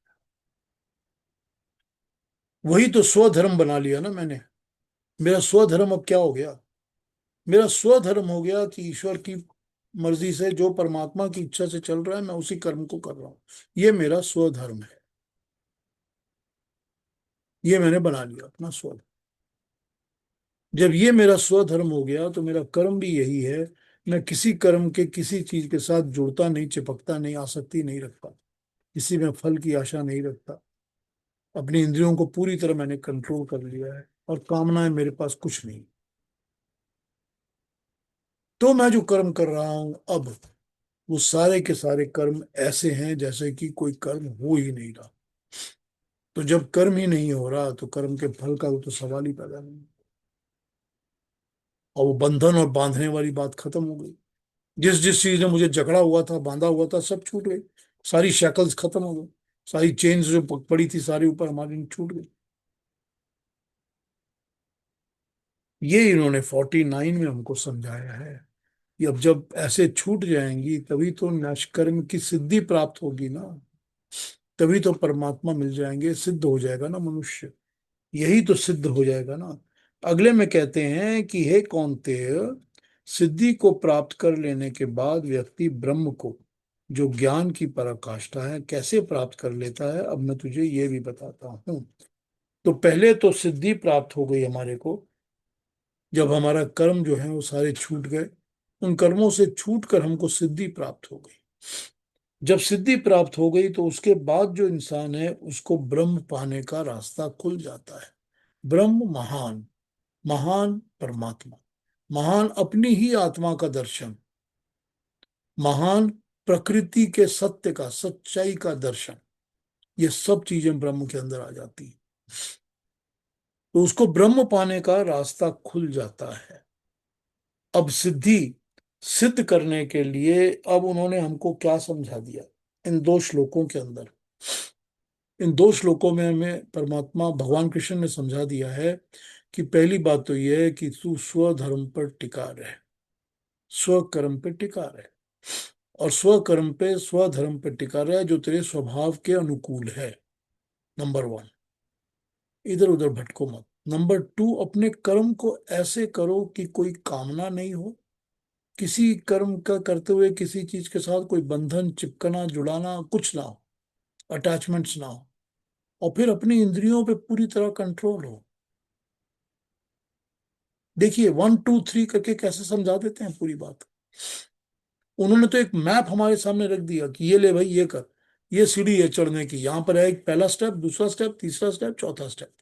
वही तो स्वधर्म बना लिया ना मैंने। मेरा स्वधर्म अब क्या हो गया? मेरा स्वधर्म हो गया कि ईश्वर की मर्जी से, जो परमात्मा की इच्छा से चल रहा है, मैं उसी कर्म को कर रहा हूं। ये मेरा स्वधर्म है। ये मैंने बना लिया अपना स्वधर्म। जब ये मेरा स्वधर्म हो गया तो मेरा कर्म भी यही है। मैं किसी कर्म के किसी चीज के साथ जुड़ता नहीं, चिपकता नहीं, आसक्ति नहीं रखता, किसी में फल की आशा नहीं रखता। अपनी इंद्रियों को पूरी तरह मैंने कंट्रोल कर लिया है, और कामनाएं मेरे पास कुछ नहीं। तो मैं जो कर्म कर रहा हूं अब, वो सारे के सारे कर्म ऐसे हैं जैसे कि कोई कर्म हो ही नहीं रहा। तो जब कर्म ही नहीं हो रहा तो कर्म के फल का तो सवाल ही पैदा नहीं। और वो बंधन और बांधने वाली बात खत्म हो गई। जिस जिस चीज ने मुझे जकड़ा हुआ था, बांधा हुआ था, सब छूट गई। सारी शैकल्स खत्म हो गई। सारी चेन्स जो पड़ी थी सारी ऊपर हमारी छूट गई। ये इन्होंने 49 में हमको समझाया है कि अब जब ऐसे छूट जाएंगी तभी तो निष्कर्म की सिद्धि प्राप्त होगी ना। तभी तो परमात्मा मिल जाएंगे, सिद्ध हो जाएगा ना मनुष्य। यही तो सिद्ध हो जाएगा ना। अगले में कहते हैं कि हे कौन्तेय, सिद्धि को प्राप्त कर लेने के बाद व्यक्ति ब्रह्म को, जो ज्ञान की पराकाष्ठा है, कैसे प्राप्त कर लेता है, अब मैं तुझे ये भी बताता हूं। तो पहले तो सिद्धि प्राप्त हो गई हमारे को, जब हमारा कर्म जो है वो सारे छूट गए। उन कर्मों से छूट कर हमको सिद्धि प्राप्त हो गई। जब सिद्धि प्राप्त हो गई तो उसके बाद जो इंसान है उसको ब्रह्म पाने का रास्ता खुल जाता है। ब्रह्म महान, महान परमात्मा, महान अपनी ही आत्मा का दर्शन, महान प्रकृति के सत्य का, सच्चाई का दर्शन, ये सब चीजें ब्रह्म के अंदर आ जाती हैं। तो उसको ब्रह्म पाने का रास्ता खुल जाता है। अब सिद्धि सिद्ध करने के लिए अब उन्होंने हमको क्या समझा दिया इन दो श्लोकों के अंदर। इन दो श्लोकों में हमें परमात्मा भगवान कृष्ण ने समझा दिया है कि पहली बात तो यह है कि तू स्वधर्म पर टिका रहे, स्वकर्म पे टिका रहे, और स्वकर्म पे, स्वधर्म पे टिका रहे जो तेरे स्वभाव के अनुकूल है। नंबर वन, इधर उधर भटको मत। नंबर टू, अपने कर्म को ऐसे करो कि कोई कामना नहीं हो। किसी कर्म का करते हुए किसी चीज के साथ कोई बंधन, चिपकना, जुड़ाना कुछ ना हो, अटैचमेंट्स ना हो। और फिर अपनी इंद्रियों पे पूरी तरह कंट्रोल हो। देखिए 1 2 3 करके कैसे समझा देते हैं पूरी बात। उन्होंने तो एक मैप हमारे सामने रख दिया कि ये ले भाई, ये कर, ये सीढ़ी है चढ़ने की, यहाँ पर है एक पहला स्टेप, दूसरा स्टेप, तीसरा स्टेप, चौथा स्टेप।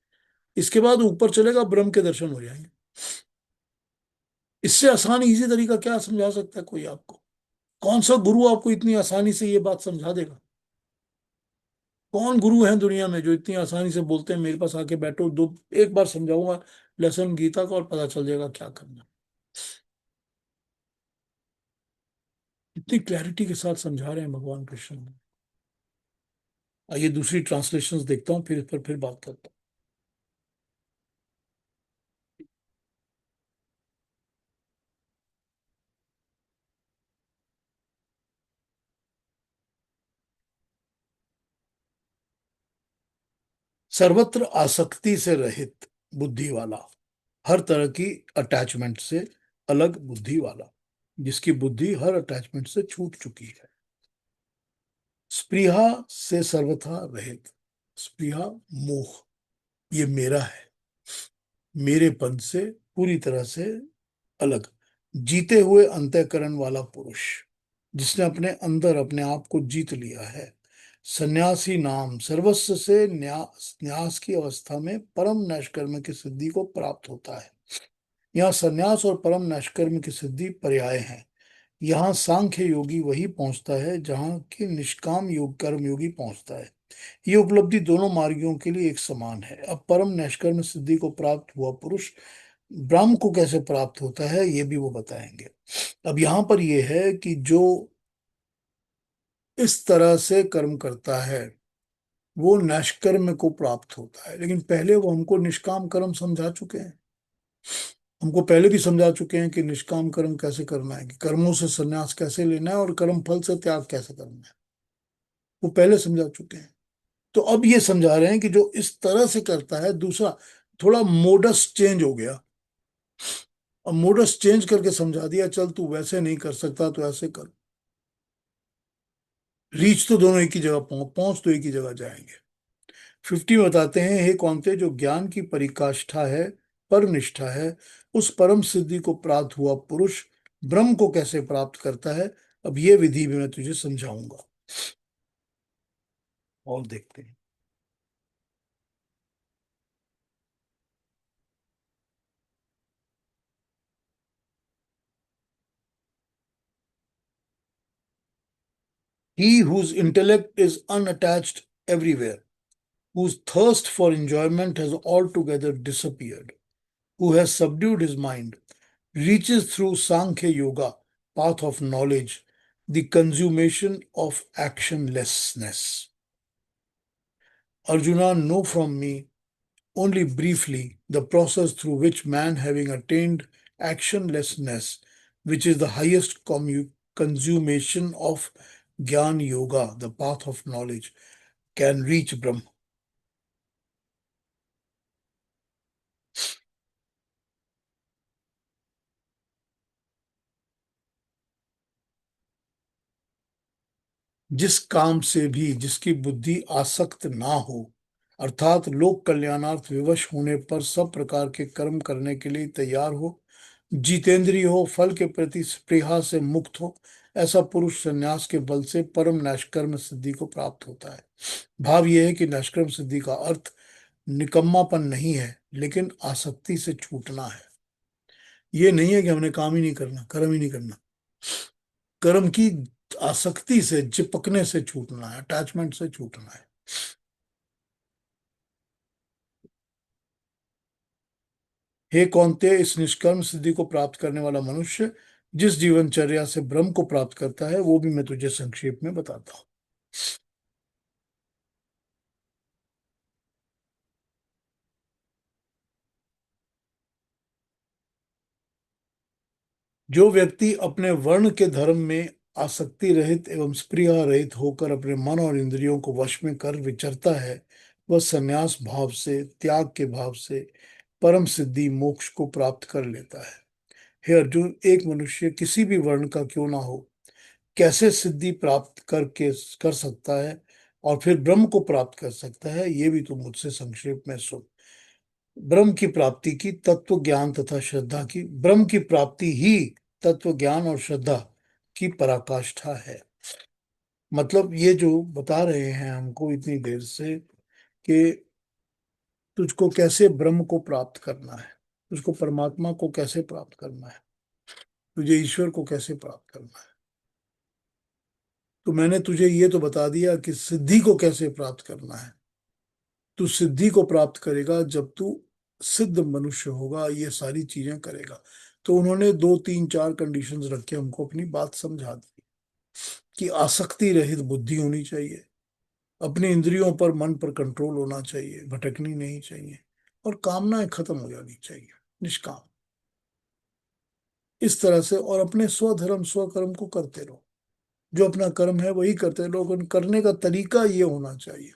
इसके बाद ऊपर चलेगा, ब्रह्म के दर्शन हो जाएंगे। इससे आसान इजी तरीका क्या समझा सकता है कोई आपको? कौन सा गुरु आपको इतनी आसानी से ये बात समझा देगा? कौन गुरु है दुनिया में जो इतनी आसानी से बोलते हैं मेरे पास आके बैठो, दो एक बार समझाऊंगा लेसन गीता का और पता चल जाएगा क्या करना। इतनी क्लैरिटी के साथ समझा रहे हैं भगवान कृष्ण। आइए दूसरी ट्रांसलेशंस देखता हूँ, फिर इस पर फिर बात करता हूँ। सर्वत्र आसक्ति से रहित बुद्धि वाला, हर तरह की अटैचमेंट से अलग बुद्धि वाला, जिसकी बुद्धि हर अटैचमेंट से छूट चुकी है। स्पृहा से सर्वथा रहित। स्पृहा, मोह, ये मेरा है, मेरेपन से पूरी तरह से अलग, जीते हुए अंतःकरण वाला पुरुष, जिसने अपने अंदर अपने आप को जीत लिया है। सन्यासी नाम सर्वस्व से न्यास, न्यास की अवस्था में परम नैष्कर्म की सिद्धि को प्राप्त होता है। यहाँ सन्यास और परम नैष्कर्म की सिद्धि पर्याय हैं। यहाँ सांख्य योगी वही पहुंचता है जहाँ की निष्काम योग कर्म योगी पहुंचता है। ये उपलब्धि दोनों मार्गियों के लिए एक समान है। अब परम नैष्कर्म सिद्धि को प्राप्त हुआ पुरुष ब्रह्म को कैसे प्राप्त होता है ये भी वो बताएंगे। अब यहाँ पर ये है कि जो इस तरह से कर्म करता है वो नैष्कर्म को प्राप्त होता है, लेकिन पहले वो हमको निष्काम कर्म समझा चुके हैं। हमको पहले भी समझा चुके हैं कि निष्काम कर्म कैसे करना है, कि कर्मों से संन्यास कैसे लेना है और कर्म फल से त्याग कैसे करना है, वो पहले समझा चुके हैं। तो अब ये समझा रहे हैं कि जो इस तरह से करता है, दूसरा थोड़ा मोडस चेंज हो गया। अब मोडस चेंज करके समझा दिया, चल तू वैसे नहीं कर सकता तो ऐसे कर। रीच तो दोनों एक ही जगह पहुंच तो एक ही जगह जाएंगे। 50 बताते हैं, हे कौन्ते, जो ज्ञान की परिकाष्ठा है, पर निष्ठा है, उस परम सिद्धि को प्राप्त हुआ पुरुष ब्रह्म को कैसे प्राप्त करता है, अब ये विधि भी मैं तुझे समझाऊंगा। और देखते हैं। He whose intellect is unattached everywhere, whose thirst for enjoyment has altogether disappeared, who has subdued his mind, reaches through Sankhya Yoga, path of knowledge, the consummation of actionlessness. Arjuna, know from me only briefly the process through which man, having attained actionlessness, which is the highest consummation of Gyan Yoga, the path of knowledge, can reach Brahma. जिस काम से भी जिसकी बुद्धि आसक्त ना हो, अर्थात लोक कल्याणार्थ विवश होने पर सब प्रकार के कर्म करने के लिए तैयार हो, जितेंद्रिय हो, फल के प्रति स्पृहा से मुक्त हो, ऐसा पुरुष संन्यास के बल से परम नैष्कर्म सिद्धि को प्राप्त होता है। भाव यह है कि नैष्कर्म सिद्धि का अर्थ निकम्मापन नहीं है, लेकिन आसक्ति से छूटना है। ये नहीं है कि हमने काम ही नहीं करना, कर्म ही नहीं करना। कर्म की आसक्ति से, चिपकने से छूटना है, अटैचमेंट से छूटना है। हे कौन्तेय, इस निष्कर्म सिद्धि को प्राप्त करने वाला मनुष्य जिस जीवनचर्या से ब्रह्म को प्राप्त करता है, वो भी मैं तुझे संक्षेप में बताता हूं। जो व्यक्ति अपने वर्ण के धर्म में आसक्ति रहित एवं स्पृहा रहित होकर अपने मन और इंद्रियों को वश में कर विचरता है, वह संन्यास भाव से, त्याग के भाव से परम सिद्धि मोक्ष को प्राप्त कर लेता है। हे अर्जुन, एक मनुष्य किसी भी वर्ण का क्यों ना हो, कैसे सिद्धि प्राप्त करके कर सकता है और फिर ब्रह्म को प्राप्त कर सकता है, ये भी तुम मुझसे संक्षेप में सुन। ब्रह्म की प्राप्ति की तत्व ज्ञान तथा श्रद्धा की, ब्रह्म की प्राप्ति ही तत्व ज्ञान और श्रद्धा की पराकाष्ठा है। मतलब ये जो बता रहे हैं हमको इतनी देर से कि तुझको कैसे ब्रह्म को प्राप्त करना है, तुझको परमात्मा को कैसे प्राप्त करना है, तुझे ईश्वर को कैसे प्राप्त करना है। तो मैंने तुझे ये तो बता दिया कि सिद्धि को कैसे प्राप्त करना है। तू सिद्धि को प्राप्त करेगा जब तू सिद्ध मनुष्य होगा, ये सारी चीजें करेगा। तो उन्होंने 2 3 4 कंडीशंस रख के हमको अपनी बात समझा दी कि आसक्ति रहित बुद्धि होनी चाहिए, अपनी इंद्रियों पर, मन पर कंट्रोल होना चाहिए, भटकनी नहीं चाहिए, और कामनाएं खत्म हो जानी चाहिए, निष्काम। इस तरह से, और अपने स्वधर्म स्वकर्म को करते रहो। जो अपना कर्म है वही करते रहो, लेकिन करने का तरीका ये होना चाहिए।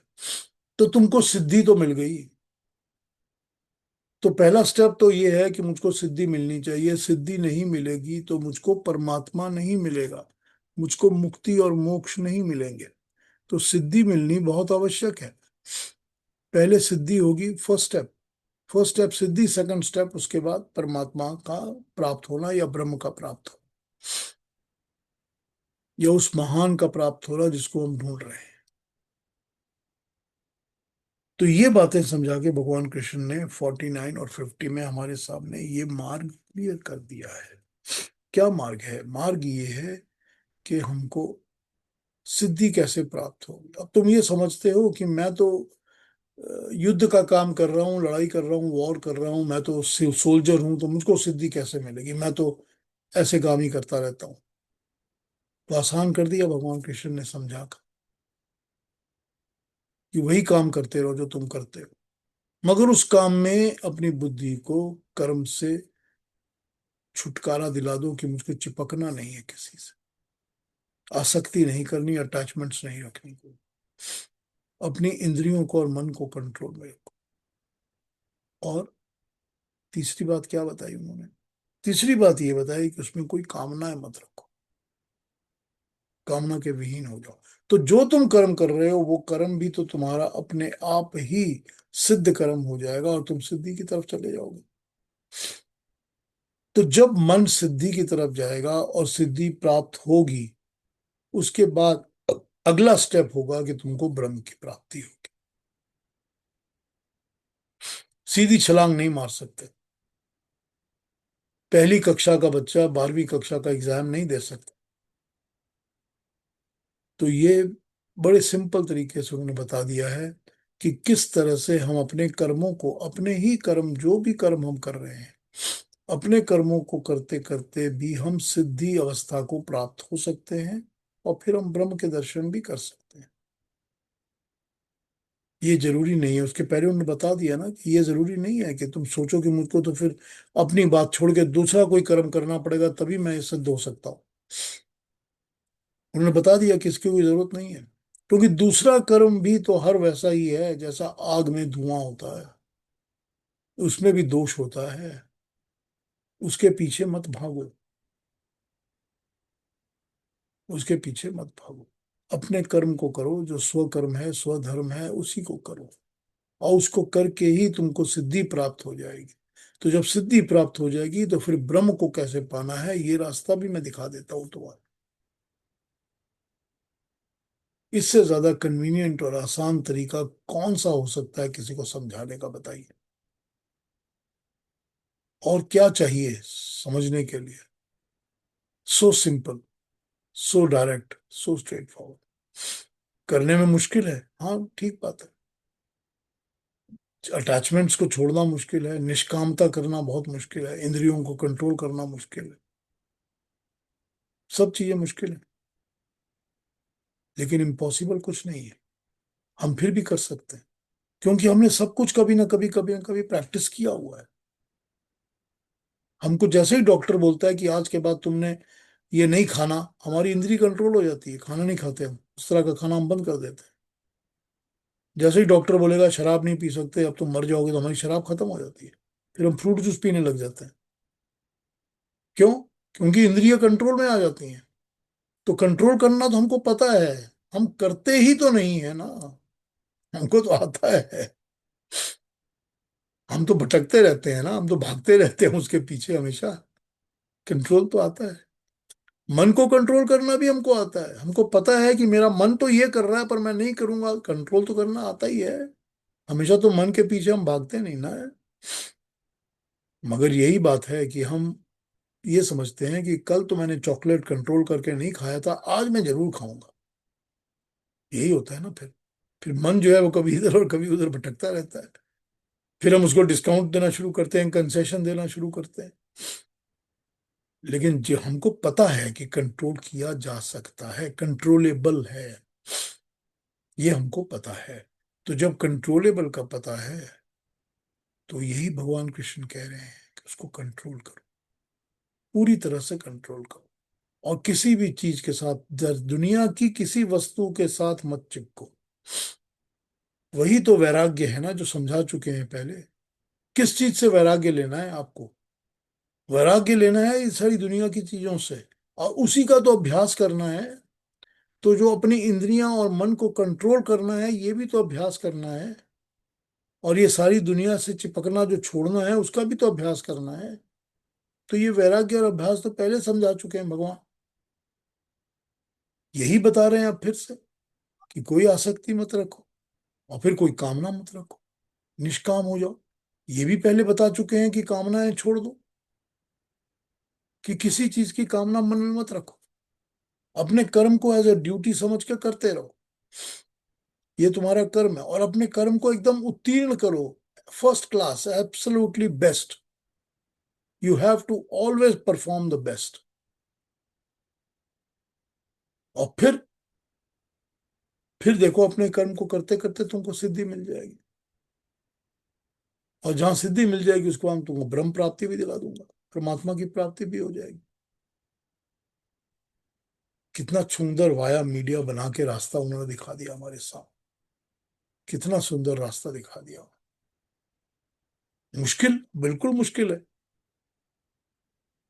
तो तुमको सिद्धि तो मिल गई। तो पहला स्टेप तो ये है कि मुझको सिद्धि मिलनी चाहिए। सिद्धि नहीं मिलेगी तो मुझको परमात्मा नहीं मिलेगा, मुझको मुक्ति और मोक्ष नहीं मिलेंगे। तो सिद्धि मिलनी बहुत आवश्यक है। पहले सिद्धि होगी, फर्स्ट स्टेप सिद्धि, सेकंड स्टेप उसके बाद परमात्मा का प्राप्त होना या ब्रह्म का प्राप्त होना, या उस महान का प्राप्त होना जिसको हम ढूंढ रहे हैं। तो ये बातें समझा के भगवान कृष्ण ने 49 और 50 में हमारे सामने ये मार्ग क्लियर कर दिया है। क्या मार्ग है? मार्ग ये है कि हमको सिद्धि कैसे प्राप्त होगी। अब तुम ये समझते हो कि मैं तो युद्ध का काम कर रहा हूँ, लड़ाई कर रहा हूँ, वॉर कर रहा हूँ, मैं तो सोल्जर हूँ, तो मुझको सिद्धि कैसे मिलेगी, मैं तो ऐसे काम ही करता रहता हूँ। तो आसान कर दिया भगवान कृष्ण ने समझा कर कि वही काम करते रहो जो तुम करते हो, मगर उस काम में अपनी बुद्धि को कर्म से छुटकारा दिला दो कि मुझको चिपकना नहीं है किसी से, आसक्ति नहीं करनी, अटैचमेंट्स नहीं रखनी कोई, अपनी इंद्रियों को और मन को कंट्रोल में रखो। और तीसरी बात क्या बताई उन्होंने? तीसरी बात ये बताई कि उसमें कोई कामनाएं मत रखो, कामना के विहीन हो जाओ। तो जो तुम कर्म कर रहे हो वो कर्म भी तो तुम्हारा अपने आप ही सिद्ध कर्म हो जाएगा और तुम सिद्धि की तरफ चले जाओगे। तो जब मन सिद्धि की तरफ जाएगा और सिद्धि प्राप्त होगी, उसके बाद अगला स्टेप होगा कि तुमको ब्रह्म की प्राप्ति होगी। सीधी छलांग नहीं मार सकते। पहली कक्षा का बच्चा 12वीं कक्षा का एग्जाम नहीं दे सकता। तो ये बड़े सिंपल तरीके से उन्होंने बता दिया है कि किस तरह से हम अपने कर्मों को, अपने ही कर्म, जो भी कर्म हम कर रहे हैं, अपने कर्मों को करते करते भी हम सिद्धि अवस्था को प्राप्त हो सकते हैं और फिर हम ब्रह्म के दर्शन भी कर सकते हैं। ये जरूरी नहीं है, उसके पहले उन्होंने बता दिया ना कि ये जरूरी नहीं है कि तुम सोचो कि मुझको तो फिर अपनी बात छोड़ के दूसरा कोई कर्म करना पड़ेगा तभी मैं सिद्ध हो सकता हूँ। उन्होंने बता दिया कि इसकी कोई जरूरत नहीं है, क्योंकि दूसरा कर्म भी तो हर वैसा ही है जैसा आग में धुआं होता है, उसमें भी दोष होता है। उसके पीछे मत भागो, उसके पीछे मत भागो। अपने कर्म को करो, जो स्वकर्म है, स्वधर्म है, उसी को करो और उसको करके ही तुमको सिद्धि प्राप्त हो जाएगी। तो जब सिद्धि प्राप्त हो जाएगी तो फिर ब्रह्म को कैसे पाना है ये रास्ता भी मैं दिखा देता हूं तुम्हारा। इससे ज्यादा कन्वीनियंट और आसान तरीका कौन सा हो सकता है किसी को समझाने का, बताइए। और क्या चाहिए समझने के लिए? So simple, so direct, so straight forward. करने में मुश्किल है, हाँ ठीक बात है। अटैचमेंट्स को छोड़ना मुश्किल है, निष्कामता करना बहुत मुश्किल है, इंद्रियों को कंट्रोल करना मुश्किल है, सब चीजें मुश्किल है। लेकिन इम्पॉसिबल कुछ नहीं है, हम फिर भी कर सकते हैं, क्योंकि हमने सब कुछ कभी ना कभी प्रैक्टिस किया हुआ है। हमको जैसे ही डॉक्टर बोलता है कि आज के बाद तुमने ये नहीं खाना, हमारी इंद्री कंट्रोल हो जाती है, खाना नहीं खाते हम, उस तरह का खाना हम बंद कर देते हैं। जैसे ही डॉक्टर बोलेगा शराब नहीं पी सकते, अब तुम मर जाओगे, तो हमारी शराब खत्म हो जाती है, फिर हम फ्रूट जूस पीने लग जाते हैं। क्यों? क्योंकि इंद्रिय कंट्रोल में आ जाती हैं। तो कंट्रोल करना तो हमको पता है, हम करते ही तो नहीं है ना, हमको तो आता है। हम तो भटकते रहते हैं ना, हम तो भागते रहते हैं उसके पीछे हमेशा। कंट्रोल तो आता है। मन को कंट्रोल करना भी हमको आता है, हमको पता है कि मेरा मन तो ये कर रहा है पर मैं नहीं करूंगा, कंट्रोल तो करना आता ही है। हमेशा तो मन के पीछे हम भागते नहीं ना है। मगर यही बात है कि हम ये समझते हैं कि कल तो मैंने चॉकलेट कंट्रोल करके नहीं खाया था, आज मैं जरूर खाऊंगा। यही होता है ना। फिर मन जो है वो कभी इधर और कभी उधर भटकता रहता है। फिर हम उसको डिस्काउंट देना शुरू करते हैं, कंसेशन देना शुरू करते हैं। लेकिन जो हमको पता है कि कंट्रोल किया जा सकता है, कंट्रोलेबल है, ये हमको पता है। तो जब कंट्रोलेबल का पता है तो यही भगवान कृष्ण कह रहे हैं कि उसको कंट्रोल करो, पूरी तरह से कंट्रोल करो। और किसी भी चीज के साथ, दुनिया की किसी वस्तु के साथ मत चिपको। वही तो वैराग्य है ना, जो समझा चुके हैं पहले। किस चीज से वैराग्य लेना है आपको? वैराग्य लेना है इस सारी दुनिया की चीजों से, और उसी का तो अभ्यास करना है। तो जो अपनी इंद्रियां और मन को कंट्रोल करना है, ये भी तो अभ्यास करना है। और ये सारी दुनिया से चिपकना जो छोड़ना है, उसका भी तो अभ्यास करना है। तो ये वैराग्य और अभ्यास तो पहले समझा चुके हैं भगवान। यही बता रहे हैं अब फिर से कि कोई आसक्ति मत रखो और फिर कोई कामना मत रखो, निष्काम हो जाओ। ये भी पहले बता चुके हैं कि कामनाएं छोड़ दो, कि किसी चीज की कामना मन में मत रखो, अपने कर्म को एज ए ड्यूटी समझ के करते रहो। ये तुम्हारा कर्म है और अपने कर्म को एकदम उत्तीर्ण करो, first class, absolutely best. You have to always perform the best. और फिर देखो, अपने कर्म को करते करते तुमको सिद्धि मिल जाएगी। और जहां सिद्धि मिल जाएगी उसको हम तुमको ब्रह्म प्राप्ति भी दिला दूंगा। परमात्मा की प्राप्ति भी हो जाएगी। कितना सुंदर वाया मीडिया बना के रास्ता उन्होंने दिखा दिया हमारे साथ, कितना सुंदर रास्ता दिखा दिया। मुश्किल, बिल्कुल मुश्किल है।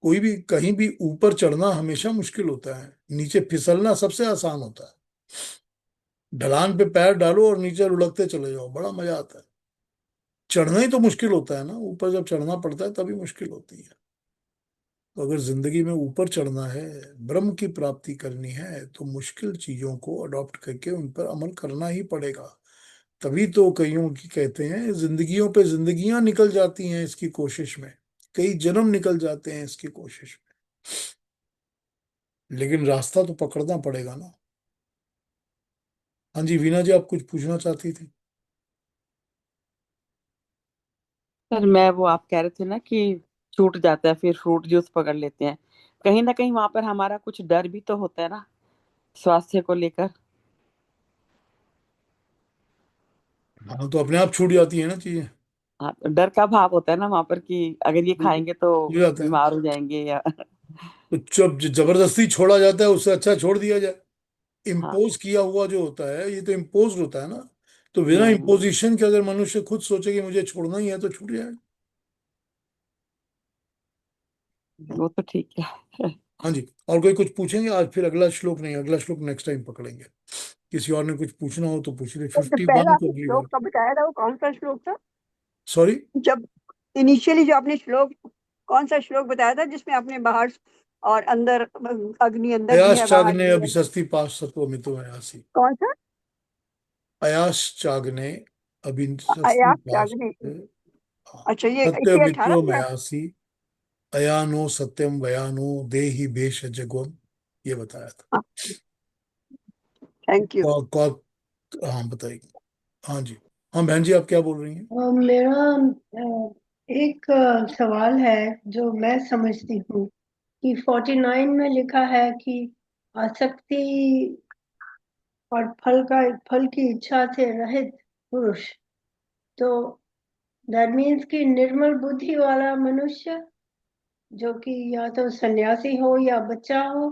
कोई भी कहीं भी ऊपर चढ़ना हमेशा मुश्किल होता है, नीचे फिसलना सबसे आसान होता है। ढलान पे पैर डालो और नीचे लुढ़कते चले जाओ, बड़ा मजा आता है। चढ़ना ही तो मुश्किल होता है ना, ऊपर जब चढ़ना पड़ता है तभी मुश्किल होती है। तो अगर जिंदगी में ऊपर चढ़ना है, ब्रह्म की प्राप्ति करनी है, तो मुश्किल चीजों को अडॉप्ट करके उन पर अमल करना ही पड़ेगा। तभी तो कईयों की कहते हैं जिंदगियों पे जिंदगियां निकल जाती हैं इसकी कोशिश में, कई जन्म निकल जाते हैं इसकी कोशिश में, लेकिन रास्ता तो पकड़ना पड़ेगा ना। हाँ जी, वीना जी, आप कुछ पूछना चाहती थी। सर मैं वो आप कह रहे थे ना कि छूट जाता है फिर फ्रूट जूस पकड़ लेते हैं, कहीं ना कहीं वहां पर हमारा कुछ डर भी तो होता है ना, स्वास्थ्य को लेकर। हाँ, तो अपने आप छूट जाती है ना चीजें। हाँ तो डर का भाव होता है ना वहां पर कि अगर ये खाएंगे तो छूट जाता है। बीमार हो जाएंगे या तो जब जबरदस्ती छोड़ा जाता है उससे अच्छा छोड़ दिया जाए। हाँ। इम्पोज किया हुआ जो होता है ये तो इम्पोज होता है ना। तो बिना हम्म। इम्पोजिशन के अगर मनुष्य खुद सोचे कि मुझे छोड़ना ही है तो छूट जाए। वो तो ठीक है। हाँ जी, और कोई कुछ पूछेंगे आज? फिर अगला श्लोक नहीं, अगला श्लोक नेक्स्ट टाइम पकड़ेंगे। किसी और ने कुछ पूछना हो तो पूछ ले। तो जो 51 पहला को आपने अगली बार। श्लोक का बताया था वो कौन सा श्लोक था? सॉरी। जब इनिशियली जो आपने श्लोक, कौन सा श्लोक बताया था जिसमें आपने बाहर और अंदर, अग्नि अंदर भी अयास है बाहर चाग्ने भी है? अभिशस्ति पाश सत्वमितो अयासी। कौन सा? अयास चाग्ने अभिशस्ति अयास पाश। त्यागने। हाँ। अच्छा, ये सत्य इसे 18 मित्रो में है? मयासी। अयानो सत्यम वयानो देहि भेष जगोम, ये बताया था। Thank you. हाँ बताइए। हाँ जी। हाँ बहन जी, आप क्या बोल रही हैं? मेरा एक सवाल है जो मैं समझती हूँ कि 49 में लिखा है कि आसक्ति और फल की इच्छा से रहित पुरुष, तो दैट मीन्स कि निर्मल बुद्धि वाला मनुष्य जो कि या तो सन्यासी हो या बच्चा हो।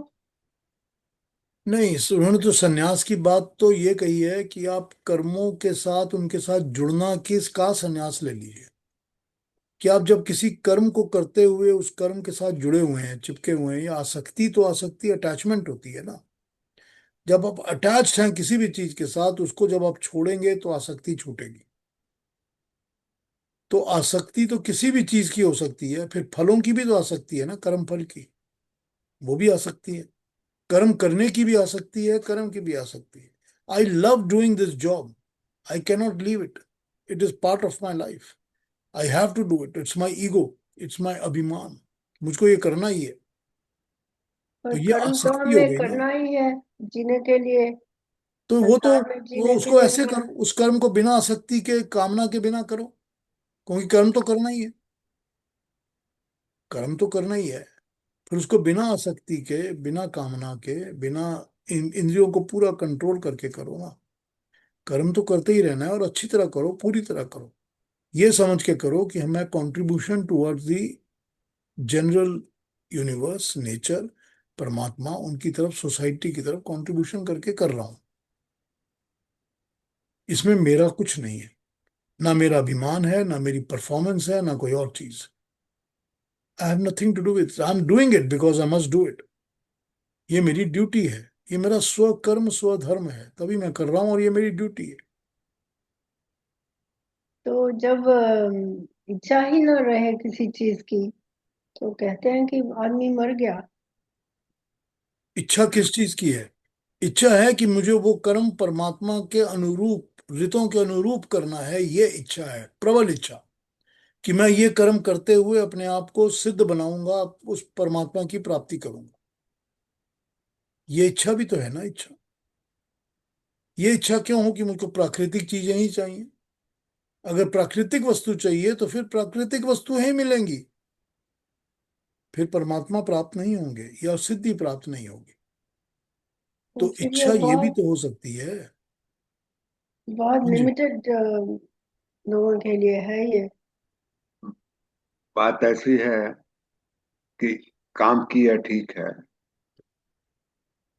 नहीं, उन्होंने तो सन्यास की बात तो ये कही है कि आप कर्मों के साथ उनके साथ जुड़ना किसका सन्यास ले लीजिए। कि आप जब किसी कर्म को करते हुए उस कर्म के साथ जुड़े हुए हैं, चिपके हुए हैं, या आसक्ति, तो आसक्ति अटैचमेंट होती है ना। जब आप अटैच्ड हैं किसी भी चीज के साथ, उसको जब आप छोड़ेंगे तो आसक्ति छूटेगी। तो आसक्ति तो किसी भी चीज की हो सकती है, फिर फलों की भी तो आसक्ति है ना, कर्म फल की, वो भी आसक्ति है। कर्म करने की भी आसक्ति है, कर्म की भी आसक्ति है। I love doing this job, I cannot leave it, it is part of my life, I have to do it, it's my ego, it's my अभिमान, मुझको ये करना ही है। तो पर ये कर्म तो आसक्ति हो हमें गई ना। करना ही है जीने के लिए, तो संसार में वो जीने के उसको लिए ऐसे हमें। करो, उस कर्म को बिना आसक्ति के, कामना के बिना करो, क्योंकि कर्म तो करना ही है, कर्म तो करना ही है। फिर उसको बिना आसक्ति के, बिना कामना के, बिना इंद्रियों को पूरा कंट्रोल करके करो ना। कर्म तो करते ही रहना है, और अच्छी तरह करो, पूरी तरह करो। ये समझ के करो कि मैं contribution towards the general universe, nature, परमात्मा, उनकी तरफ, सोसाइटी की तरफ कंट्रीब्यूशन करके कर रहा हूं। इसमें मेरा कुछ नहीं है, ना मेरा अभिमान है, ना मेरी परफॉर्मेंस है, ना कोई और चीज। I have nothing to do with, I am doing it because I must do it. ये मेरी ड्यूटी है, ये मेरा स्वकर्म स्वधर्म है, तभी मैं कर रहा हूं, और ये मेरी ड्यूटी है। तो जब इच्छा ही ना रहे किसी चीज की तो कहते हैं कि आदमी मर गया। इच्छा किस चीज की है? इच्छा है कि मुझे वो कर्म परमात्मा के अनुरूप, ऋतों के अनुरूप करना है, ये इच्छा है, प्रबल इच्छा, कि मैं ये कर्म करते हुए अपने आप को सिद्ध बनाऊंगा, उस परमात्मा की प्राप्ति करूंगा। ये इच्छा भी तो है ना, इच्छा। ये इच्छा क्यों हो कि मुझको प्राकृतिक चीजें ही चाहिए? अगर प्राकृतिक वस्तु चाहिए तो फिर प्राकृतिक वस्तु ही मिलेंगी, फिर परमात्मा प्राप्त नहीं होंगे या सिद्धि प्राप्त नहीं होगी। तो तो फिर ये इच्छा ये भी बहुत तो हो सकती है। बहुत हाँ जी। लिमिटेड लोगों के लिए है ये। बात ऐसी है कि काम किया ठीक है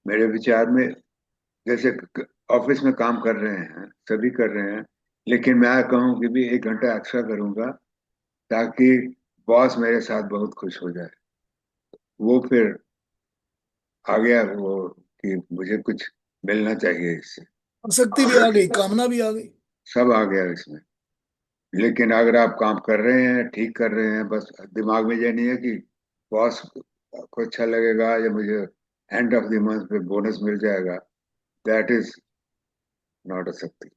मेरे विचार में। जैसे ऑफिस में काम कर रहे हैं, सभी कर रहे हैं, लेकिन मैं कहूँ कि भी 1 घंटा एक्स्ट्रा करूंगा ताकि बॉस मेरे साथ बहुत खुश हो जाए। वो फिर आ गया वो कि मुझे कुछ मिलना चाहिए इससे। आसक्ति भी आ गई, कामना भी आ गई। सब आ गया इसमें। लेकिन अगर आप काम कर रहे हैं, ठीक कर रहे हैं, बस दिमाग में ये नहीं है कि बॉस को अच्छा लगेगा या मुझे एंड ऑफ द मंथ पे बोनस मिल जाएगा, दैट इज नॉट अ शक्ति।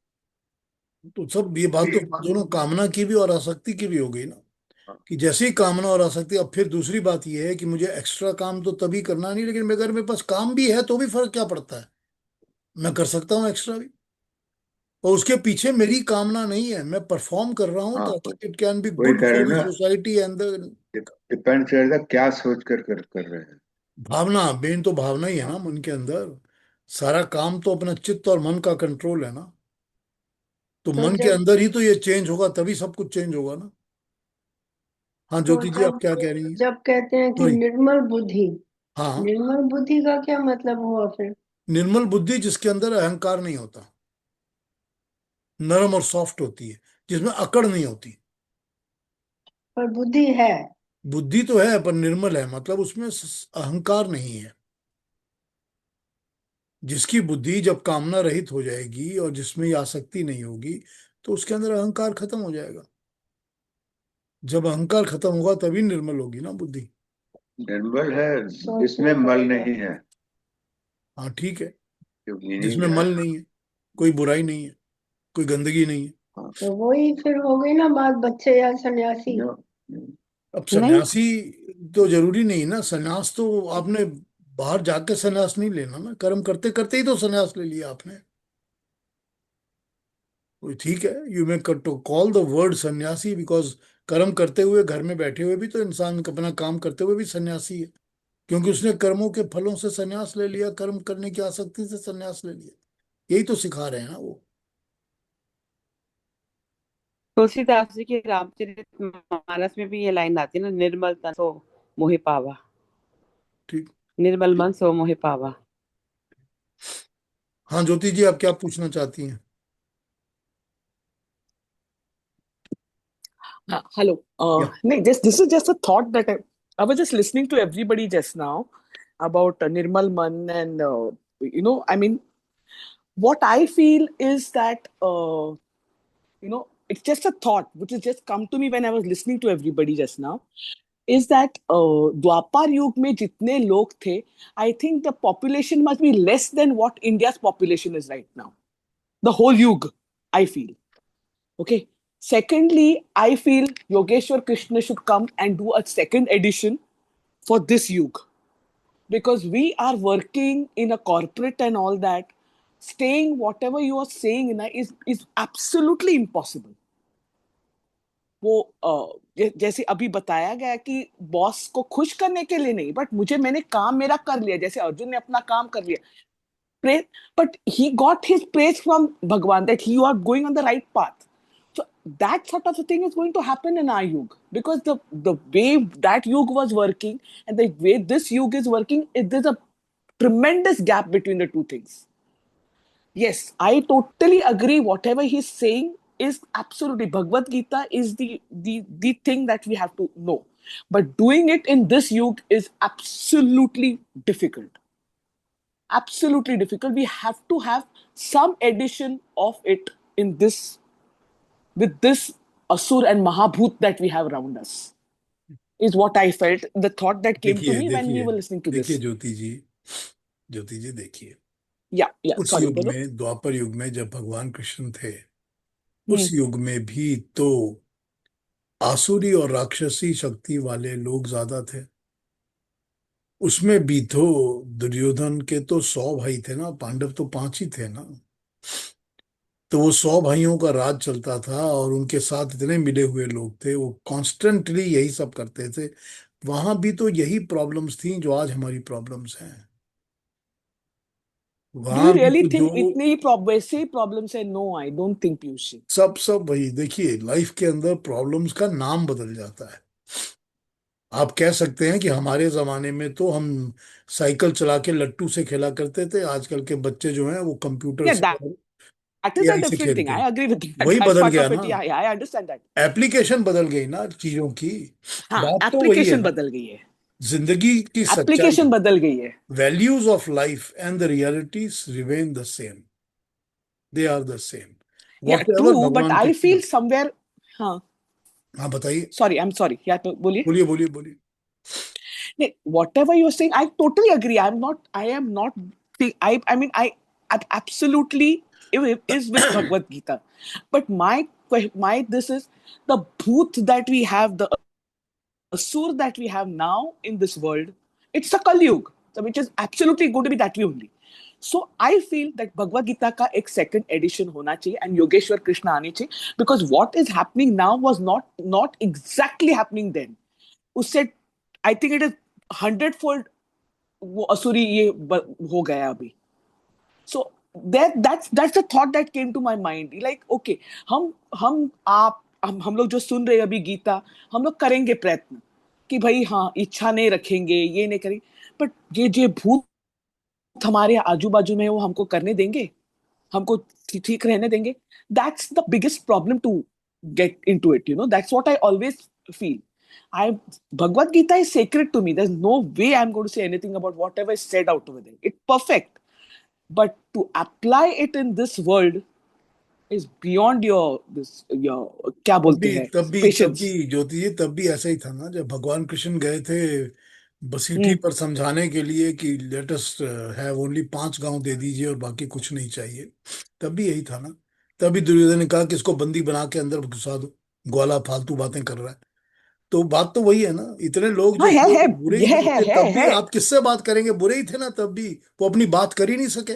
तो सब ये बात तो दोनों कामना की भी और आसक्ति की भी हो गई ना, कि जैसे ही कामना और आसक्ति। अब फिर दूसरी बात ये है कि मुझे एक्स्ट्रा काम तो तभी करना नहीं, लेकिन मेरे घर में पास काम भी है तो भी फर्क क्या पड़ता है, मैं कर सकता हूँ एक्स्ट्रा भी। और उसके पीछे मेरी कामना नहीं है, मैं परफॉर्म कर रहा हूँ हाँ, ताकि इट कैन बी वही गुड कह रहे फॉर हैं द ना, सोसाइटी एंड द डिपेंड करता है क्या सोच कर रहे हैं। भावना। मेन तो भावना ही है हाँ, ना मन के अंदर। सारा काम तो अपना चित्त और मन का कंट्रोल है ना। तो तो मन के जब अंदर ही तो ये चेंज होगा, तभी सब कुछ चेंज होगा ना। हाँ तो ज्योति जी, आप जब क्या कह रही हैं? जब कहते हैं कि सॉरी। निर्मल बुद्धि, हाँ हाँ। निर्मल बुद्धि का क्या मतलब हुआ फिर? निर्मल बुद्धि जिसके अंदर अहंकार नहीं होता, नरम और सॉफ्ट होती है, जिसमें अकड़ नहीं होती। पर बुद्धि है। बुद्धि तो है पर निर्मल है, मतलब उसमें अहंकार नहीं है। जिसकी बुद्धि जब कामना रहित हो जाएगी और जिसमें ये आसक्ति नहीं होगी, तो उसके अंदर अहंकार खत्म हो जाएगा। जब अहंकार खत्म होगा तभी निर्मल होगी ना बुद्धि। निर्मल है जिसमें सोचना मल पड़ेगा। नहीं है, हाँ ठीक है। जो मीनिंग जिसमें है। मल नहीं है, कोई बुराई नहीं है, कोई गंदगी नहीं है। हाँ, तो वही फिर हो गई ना बात, बच्चे या सन्यासी। नो, अब नहीं, सन्यासी तो जरूरी नहीं ना। सन्यास तो आपने बाहर जाके सन्यास नहीं लेना ना, कर्म करते करते ही तो सन्यास ले लिया आपने। तो ठीक है, you may to call the word sanyasi, because कर्म करते हुए घर में बैठे हुए भी तो इंसान अपना काम करते हुए भी सन्यासी है, क्योंकि उसने कर्मों के फलों से सन्यास ले लिया, कर्म करने की आसक्ति से सन्यास ले लिया। यही तो सिखा रहे हैं ना वो। तुलसीदास जी के रामचरितमानस में भी ये लाइन आती है ना, निर्मल तन सो मोहि पावा, ठीक। निर्मल मन सो मोहि पावा। हाँ ज्योति जी, आप क्या पूछना चाहती हैं? Hello. या No, this is just a thought that I was just listening to everybody just now about Nirmal Man, and I mean, what I feel is that it's just a thought which has just come to me when I was listening to everybody just now. Is that द्वापर युग में जितने लोग थे, I think the population must be less than what India's population is right now. The whole yug, I feel. Okay. Secondly, I feel Yogeshwar Krishna should come and do a second edition for this yug, because we are working in a corporate and all that. Staying whatever you are saying in is absolutely impossible. वो जैसे अभी बताया गया कि boss को खुश करने के लिए नहीं, बट मैंने काम मेरा कर लिया, जैसे अर्जुन ने अपना काम कर लिया, praise, but he got his praise from Bhagwan that you are going on the right path. So that sort of a thing is going to happen in our yug, because the way that yug was working and the way this yug is working, there's a tremendous gap between the two things. Yes, I totally agree. Whatever he's saying is absolutely, Bhagavad Gita is the thing that we have to know. But doing it in this yug is absolutely difficult. Absolutely difficult. We have to have some addition of it in this, with this Asur and Mahabhut that we have around us, is what I felt. The thought that came to देखिए me when we देखिए were listening to देखिए this. ज्योति जी, ज्योति जी देखिए, Yeah, उस sorry, युग बोलो. में, द्वापर युग में जब भगवान कृष्ण थे, Hmm. उस युग में भी तो आसुरी और राक्षसी शक्ति वाले लोग ज्यादा थे। उसमें भी तो दुर्योधन के तो 100 भाई थे ना, पांडव तो 5 ही थे ना। तो वो 100 भाइयों का राज चलता था और उनके साथ इतने मिले हुए लोग थे, वो कॉन्स्टेंटली यही सब करते थे। वहां भी तो यही प्रॉब्लम्स थी जो आज हमारी प्रॉब्लम्स हैं। Do you वहां भी really तो जो think इतने ही वैसे ही problems है? No, I don't think, Piyush. सब वही देखिए, लाइफ के अंदर प्रॉब्लम्स का नाम बदल जाता है। आप कह सकते हैं कि हमारे जमाने में तो हम साइकिल चला के लट्टू से खेला करते थे, आजकल के बच्चे जो हैं वो कंप्यूटर Yeah, से that और is a एआई से different thing. खेलते I हैं। agree with that. वही That बदल part गया of ना, it, yeah, I understand that. Application बदल गई ना चीजों की। हाँ, बात तो वही है एप्लीकेशन ना, बदल गई है, जिंदगी की एप्लीकेशन सच्चाई, बदल गई है. values of life and the realities remain the same. They are the same. Yeah, Whatever true, but भगवान I कृष्ण। feel somewhere. हाँ, हाँ बताइए, sorry, I'm sorry. Yeah, तो बोलिए. बोलिए बोलिए बोलिए। नहीं, whatever you're saying, I totally agree. I am not. I mean, I absolutely is with Bhagavad Gita, but my this is the bhoot that we have, the asur that we have now in this world. It's a Kali Yuga, so which is absolutely going to be that way only. So I feel that Bhagavad Gita का एक second edition होना चाहिए and Yogeshwar Krishna आनी चाहिए, because what is happening now was not exactly happening then. उससे I think it is 100-fold वो असुरी ये हो गया अभी. So that's the thought that came to my mind. Like, okay, हम आप हम लोग जो सुन रहे हैं अभी गीता, हम लोग करेंगे प्रयत्न कि भाई हाँ इच्छा नहीं रखेंगे, ये नहीं करेंगे, बट ये जो भूत हमारे आजू बाजू में है वो हमको करने देंगे, हमको ठीक रहने देंगे? That's the biggest problem to get into it. That's what I always feel. I Bhagavad Gita is sacred to me. There's no way I'm going to say anything about whatever is said out over there. It's perfect. But to apply it in this world is beyond your क्या तब बोलते भी हैं, तब भी तब patience. भी ज्योति जी, तब भी ऐसा ही था ना, जब भगवान कृष्ण गए थे बसीठी हम्म. पर समझाने के लिए कि लेट अस हैव ओनली 5 गांव दे दीजिए और बाकी कुछ नहीं चाहिए। तब भी यही था ना। तभी दुर्योधन ने कहा कि इसको बंदी बना के अंदर घुसा दो, ग्वाला फालतू बातें कर रहा है। तो बात तो वही है ना, इतने लोग हाँ, जो थे है, वो बुरे ही यह तो थे तब भी। है. आप किससे बात करेंगे, बुरे ही थे ना तब भी, वो अपनी बात कर ही नहीं सके।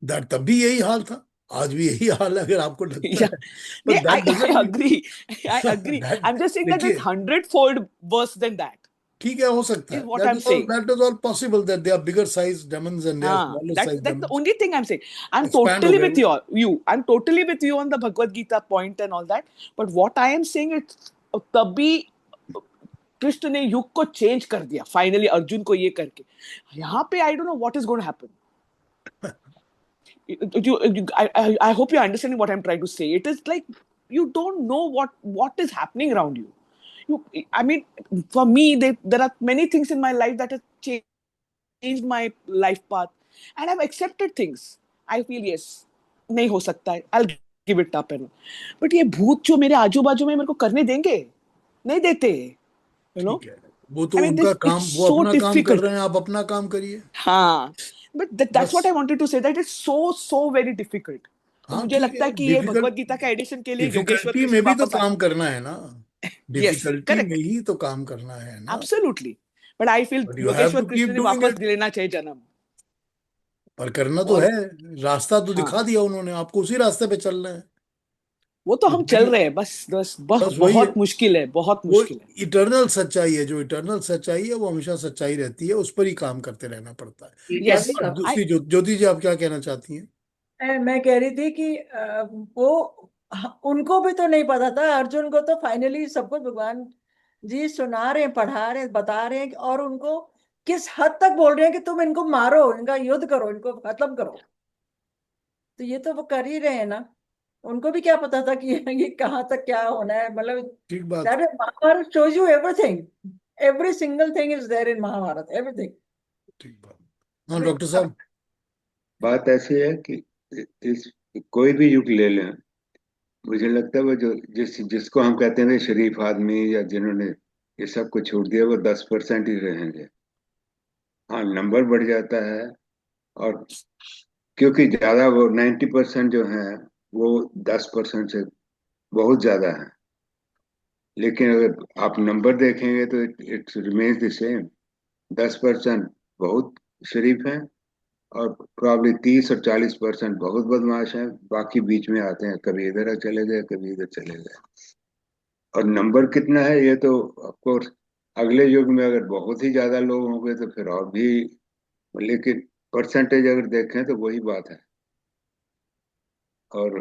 दैट तब भी यही हाल था, आज भी यही हाल है, अगर आपको लगता Yeah. है। Yeah, but that I doesn't mean agree. I agree. That, I'm just saying that it's देखिए, 100-fold worse than that, ठीक है, हो सकता is है, what I'm saying. That is all possible that they are bigger size demons and they are smaller That's size that's the demons. only thing I'm saying. I'm expand हो totally गए with वो। you. I'm totally with you on the Bhagavad Gita point and all that. But what I am saying is, तभी कृष्ण ने युग को change कर दिया finally Arjun को ये करके. यहाँ पे I don't know what is going to happen. I hope you're understanding what I'm trying to say. It is like you don't know what is happening around you. I mean, for me, there are many things in my life that have changed my life path, and I've accepted things. I feel yes, नहीं हो सकता है. I'll give it up and but ये भूत जो मेरे आजू बाजू में मेरे को करने देंगे, नहीं देते. You know, ठीक है, वो तो I mean, उनका this काम, it's वो so अपना काम कर difficult. रहे हैं, आप अपना काम करिए। हाँ, but that's what I बस। wanted to say, that it's so very difficult. तो हाँ मुझे ठीक लगता है, है कि ये भगवत डिफिकल्ट, गीता का एडिशन के लिए योगेश्वर डिफिकल्टी में कृष्ण भी तो वापस आए. काम करना है ना, यस, डिफिकल्टी में करेक्ट, ही तो काम करना है ना। Absolutely. But I feel but you have Yogeshwar to keep Krishna ने डूइंग वापस इट। लेना चाहिए जन्म. पर करना तो है, और रास्ता तो हाँ, दिखा दिया उन्होंने आपको, उसी रास्ते पे चलना है। वो तो हम बस चल वही, रहे हैं, बस बस बस वही है। बहुत मुश्किल है, बहुत वो मुश्किल है. इटर्नल सच्चाई है, जो इटर्नल सच्चाई है वो हमेशा सच्चाई रहती है, उस पर ही काम करते रहना पड़ता है। यस, और आई दूसरी ज्योति जी, आप क्या कहना चाहती हैं? मैं कह रही थी कि वो उनको भी तो नहीं पता था, अर्जुन को तो फाइनली सब कुछ भगवान जी सुना रहे हैं, पढ़ा रहे हैं, बता रहे हैं, और उनको किस हद तक बोल रहे हैं कि तुम इनको मारो, इनका युद्ध करो, इनको खत्म करो। तो ये तो वो कर ही रहे हैं ना। उनको भी क्या पता था कि ये कहाँ तक क्या होना है, मतलब ठीक बात। That Mahabharata shows you everything, every single thing is there in Mahabharata, everything. ठीक बात। हाँ डॉक्टर साहब। बात ऐसी है कि इस कोई भी युग ले लें, मुझे लगता है वो जो जिसको हम कहते हैं शरीफ आदमी, या जिन्होंने ये सब कुछ छोड़ दिया, वो 10% ही रहेंगे। हाँ, नंबर बढ़ जाता है, और क्योंकि ज्यादा वो 90% जो है वो 10% से बहुत ज्यादा है। लेकिन अगर आप नंबर देखेंगे तो इट रिमेन्स द सेम। 10% बहुत शरीफ हैं, और प्रॉब्ली 30 और 40% बहुत बदमाश हैं, बाकी बीच में आते हैं, कभी इधर चले गए, कभी इधर चले गए। और नंबर कितना है ये तो ऑफकोर्स अगले युग में अगर बहुत ही ज्यादा लोग होंगे तो फिर और भी, लेकिन परसेंटेज अगर देखें तो वही बात है। और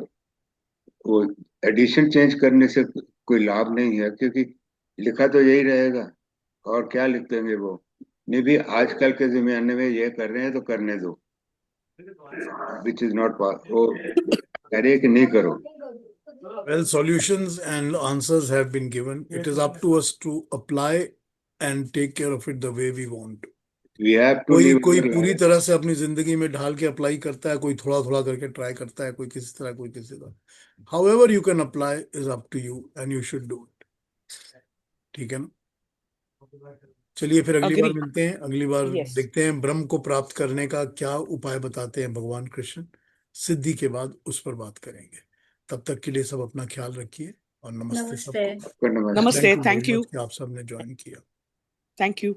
वो एडिशन चेंज करने से कोई लाभ नहीं है, क्योंकि लिखा तो यही रहेगा, और क्या लिख देंगे वो। नहीं भी आजकल के जमाने में ये कर रहे हैं तो करने दो, विच इज नॉट वो करे कि नहीं करो। Well, solutions and answers have been given. It is up to us to apply and take care of it the way we want. We have to कोई लिव कोई अवर पूरी life. तरह से अपनी जिंदगी में ढाल के अप्लाई करता है, कोई थोड़ा थोड़ा करके ट्राई करता है, कोई किसी तरह, कोई किसी तरह। However you can apply is up to you and you should do it. ठीक है ना? चलिए फिर अगली बार Agree. मिलते हैं, अगली बार Yes. देखते हैं ब्रह्म को प्राप्त करने का क्या उपाय बताते हैं भगवान कृष्ण। सिद्धि के बाद उस पर बात करेंगे। तब तक के लिए सब अपना ख्याल रखिए और नमस्ते नमस्ते। सबको। आपका नमस्ते। Namaste. Thank you Thank very you. much कि आप सबने ज्वाइन किया। Thank you.